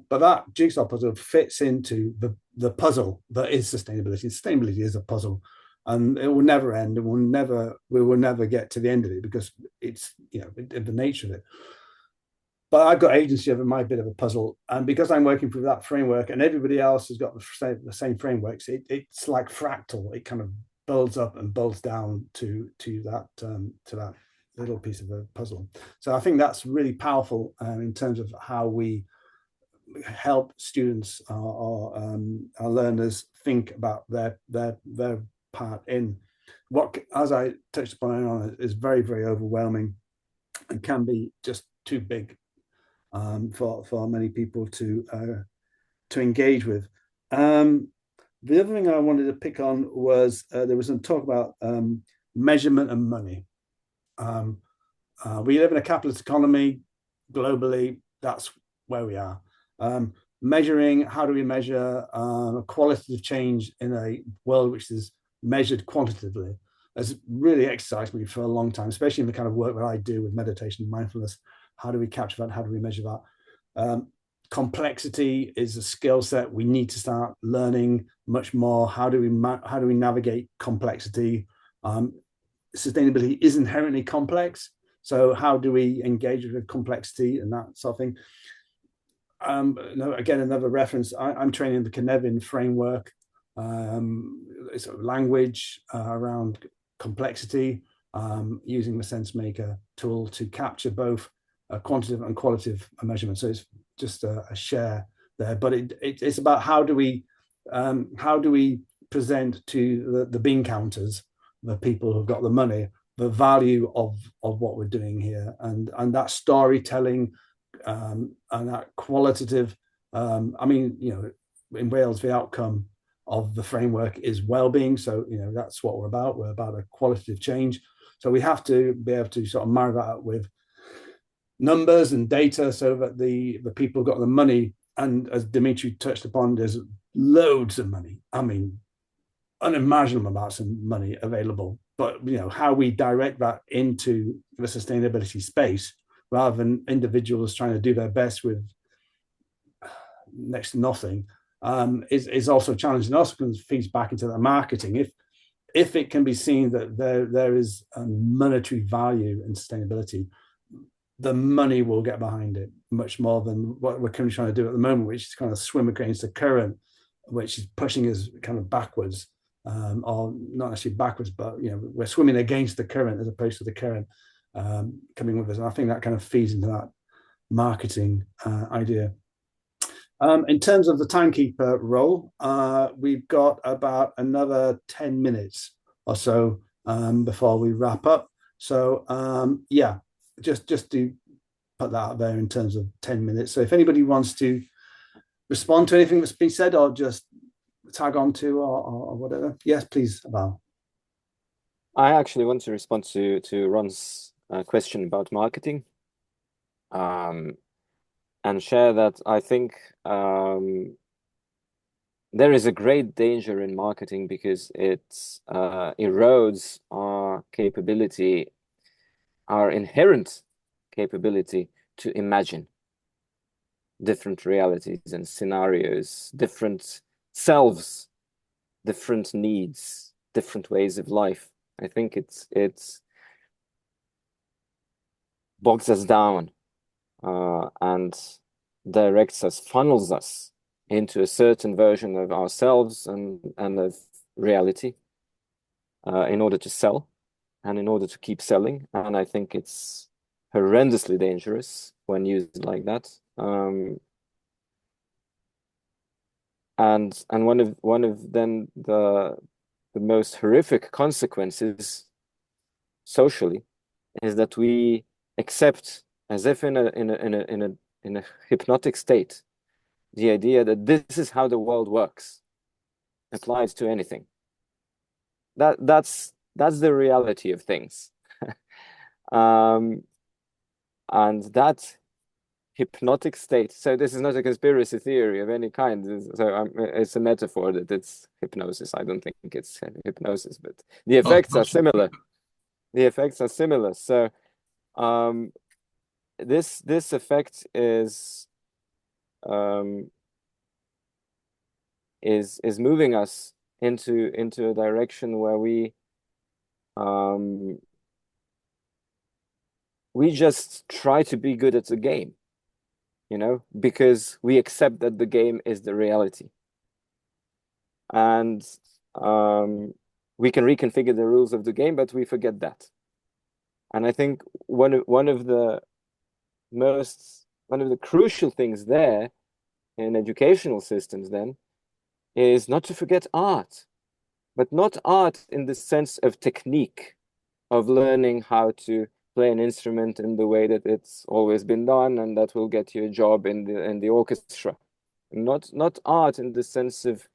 But that jigsaw puzzle fits into the puzzle that is sustainability. Sustainability is a puzzle, and it will never end. We will never get to the end of it, because it's the nature of it. But I've got agency over my bit of a puzzle, and because I'm working through that framework, and everybody else has got the same frameworks, it's like fractal. It kind of builds up and builds down to that little piece of a puzzle. So I think that's really powerful in terms of how we help students or our learners think about their part in what, as I touched upon, is very, very overwhelming and can be just too big for many people to engage with. The other thing I wanted to pick on was there was some talk about measurement and money. We live in a capitalist economy globally. That's where we are. Measuring, how do we measure qualitative change in a world which is measured quantitatively, has really exercised me for a long time, especially in the kind of work that I do with meditation and mindfulness. How do we capture that? How do we measure that? Complexity is a skill set we need to start learning much more. How do we navigate complexity? Sustainability is inherently complex, so how do we engage with complexity and that sort of thing? Again, another reference, I'm training the Cynefin framework. It's a language around complexity, using the SenseMaker tool to capture both quantitative and qualitative measurements. So it's just a share there, but it's about how do we present to the bean counters, the people who've got the money, the value of what we're doing here, and that storytelling and that qualitative. In Wales, the outcome of the framework is well-being. So that's what we're about. We're about a qualitative change. So we have to be able to sort of marry that up with numbers and data so that the people got the money. And as Dimitri touched upon, there's loads of money. I mean, unimaginable amounts of money available. But how we direct that into the sustainability space rather than individuals trying to do their best with next to nothing is also a challenge, and also feeds back into the marketing. If it can be seen that there is a monetary value in sustainability, the money will get behind it much more than what we're currently trying to do at the moment, which is kind of swim against the current, which is pushing us kind of backwards, or not actually backwards, but we're swimming against the current as opposed to the current coming with us. And I think that kind of feeds into that marketing idea. In terms of the timekeeper role, we've got about another 10 minutes or so before we wrap up. So yeah, just to put that out there in terms of 10 minutes. So if anybody wants to respond to anything that's been said or just tag on to or whatever, yes, please, Val. I actually want to respond to Ron's question about marketing. And share that I think there is a great danger in marketing because it erodes our capability, our inherent capability to imagine different realities and scenarios, different selves, different needs, different ways of life. I think it's bogs us down. And directs us, funnels us into a certain version of ourselves and of reality in order to sell and in order to keep selling. And I think it's horrendously dangerous when used like that. And one of then the most horrific consequences socially is that we accept, as if in a hypnotic state, the idea that this is how the world works applies to anything. That's the reality of things. And that hypnotic state. So this is not a conspiracy theory of any kind. So it's a metaphor that it's hypnosis. I don't think it's hypnosis, but the effects are similar. The effects are similar. So this effect is moving us into a direction where we just try to be good at the game, because we accept that the game is the reality, and we can reconfigure the rules of the game, but we forget that. And I think one of the crucial things there in educational systems then is not to forget art, but not art in the sense of technique, of learning how to play an instrument in the way that it's always been done and that will get you a job in the orchestra. Not art in the sense of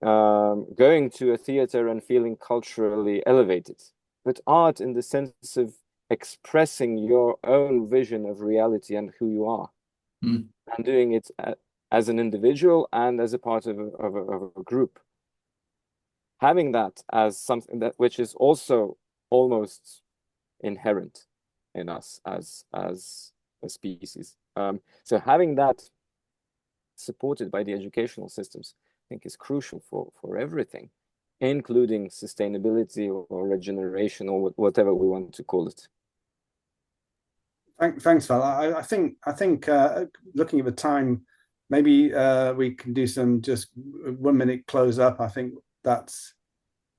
going to a theater and feeling culturally elevated, but art in the sense of expressing your own vision of reality and who you are, and doing it as an individual and as a part of a group. Having that as something which is also almost inherent in us as a species. So having that supported by the educational systems, I think, is crucial for everything, including sustainability or regeneration or whatever we want to call it. Thanks, Val. I think looking at the time, maybe we can do some just 1 minute close up. I think that's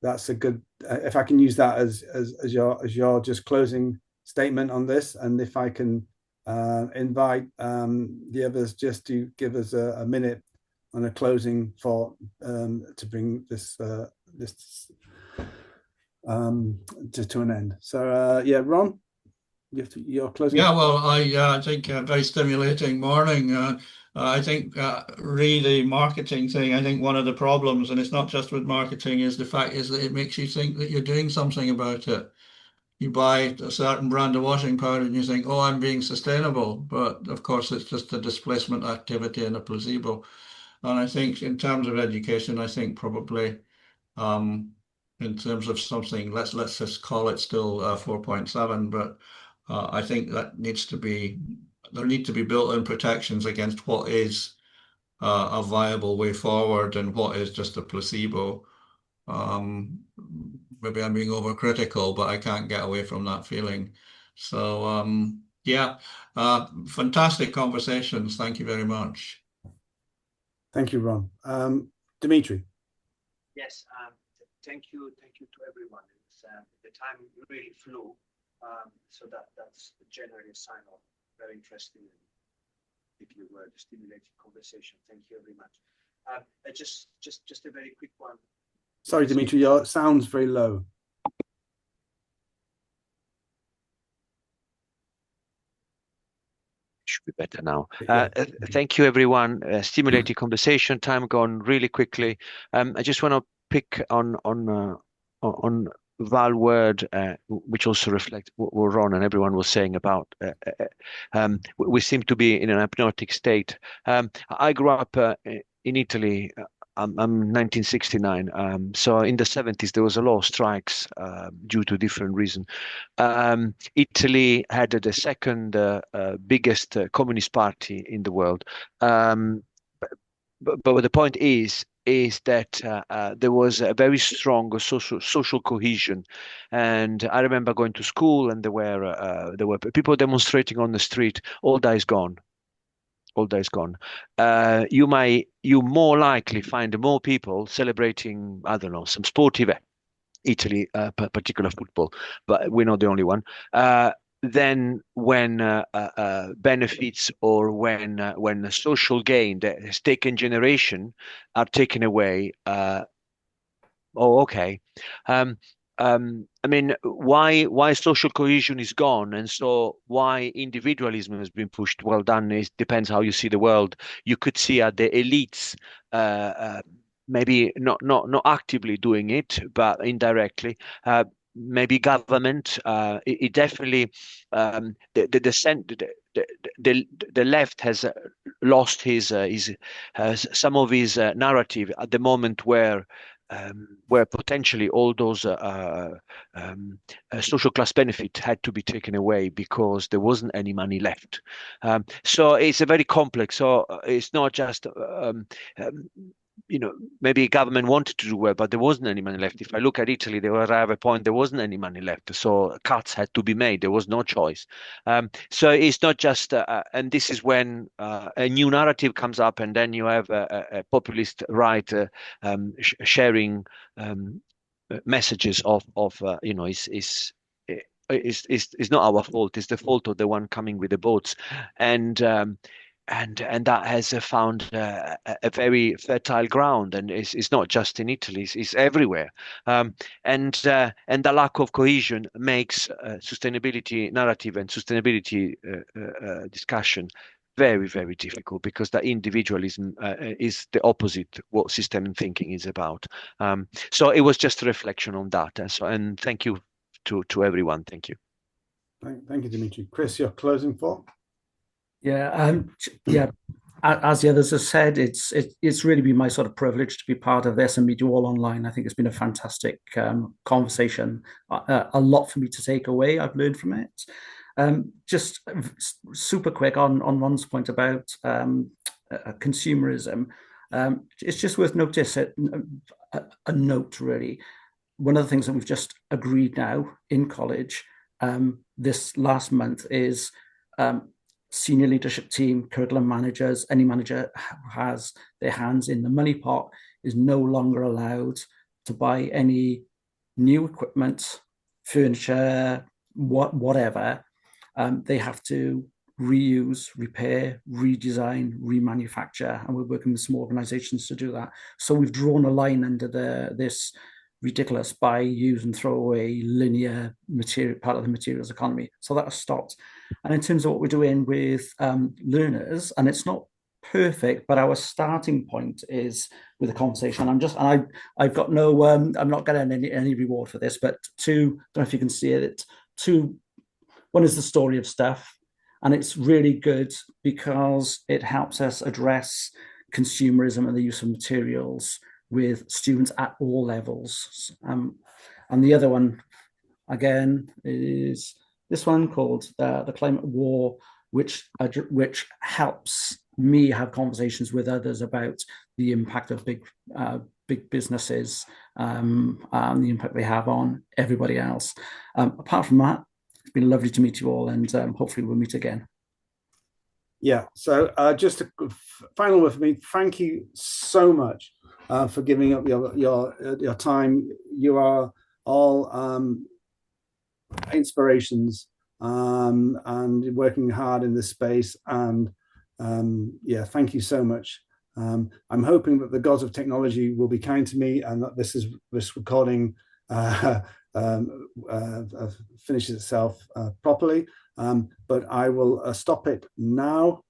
a good. If I can use that as your just closing statement on this, and if I can invite the others just to give us a minute on a closing thought to bring this to an end. So yeah, Ron. You're closing. Yeah, well, I think a very stimulating morning. I think really marketing thing, I think one of the problems, and it's not just with marketing, is the fact is that it makes you think that you're doing something about it. you buy a certain brand of washing powder and you think, oh, I'm being sustainable. But of course, it's just a displacement activity and a placebo. And I think in terms of education, I think probably in terms of something, let's just call it still 4.7, but I think there need to be built-in protections against what is a viable way forward and what is just a placebo. Maybe I'm being overcritical, but I can't get away from that feeling. So yeah, fantastic conversations. Thank you very much. Thank you, Ron. Dimitri. Yes, thank you to everyone. The time really flew, so that's generally a sign of very interesting and particularly word stimulating conversation. Thank you very much. Just a very quick one. Sorry, Dimitri, your sound's very low. Should be better now. Thank you, everyone. Stimulating conversation. Time gone really quickly. I just want to pick on Val word, which also reflects what Ron and everyone was saying about. We seem to be in an hypnotic state. I grew up in Italy. I'm 1969. So in the 70s, there was a lot of strikes due to different reasons. Italy had the second biggest communist party in the world. But the point is that there was a very strong social cohesion, and I remember going to school, and there were people demonstrating on the street. All that is gone. All that is gone. You more likely find more people celebrating, I don't know, some sport event. Italy, particular football, but we're not the only one. Then when benefits or when social gain that has taken generation are taken away, okay. I mean, why social cohesion is gone, and so why individualism has been pushed? Well done. It depends how you see the world. You could see at the elites. Maybe not actively doing it, but indirectly. Maybe government. It definitely the left has lost his some of his narrative at the moment where potentially all those social class benefit had to be taken away because there wasn't any money left. So it's a very complex. So it's not just maybe government wanted to do well, but there wasn't any money left. If I look at Italy, they were at a point there wasn't any money left, so cuts had to be made. There was no choice. So it's not just, and this is when a new narrative comes up, and then you have a populist right sharing messages of it's not our fault. It's the fault of the one coming with the boats, and that has found a very fertile ground, and it's not just in Italy; it's everywhere. And the lack of cohesion makes sustainability narrative and sustainability discussion very, very difficult, because the individualism is the opposite what system thinking is about. So it was just a reflection on that. And thank you to everyone. Thank you. Thank you, Dimitri. Chris, your closing thought? Yeah, as the others have said, it's really been my sort of privilege to be part of this and meet you all online. I think it's been a fantastic conversation, a lot for me to take away. I've learned from it. Just super quick on Ron's point about consumerism. It's just worth noticing a note, really. One of the things that we've just agreed now in college this last month is senior leadership team, curriculum managers, any manager who has their hands in the money pot is no longer allowed to buy any new equipment, furniture, whatever. They have to reuse, repair, redesign, remanufacture, and we're working with some organizations to do that. So we've drawn a line under this ridiculous buy, use and throw away linear material part of the materials economy. So that has stopped. And in terms of what we're doing with learners, and it's not perfect, but our starting point is with a conversation. I've got no, I'm not getting any reward for this, but I don't know if you can see it, one is the story of stuff, and it's really good because it helps us address consumerism and the use of materials with students at all levels. And the other one, again, is this one called The Climate War, which helps me have conversations with others about the impact of big businesses and the impact they have on everybody else. Apart from that, it's been lovely to meet you all, and hopefully we'll meet again. Yeah, so just a final word for me. Thank you so much for giving up your time. You are all inspirations and working hard in this space. And yeah, thank you so much. I'm hoping that the gods of technology will be kind to me, and that this recording finishes itself properly. But I will stop it now.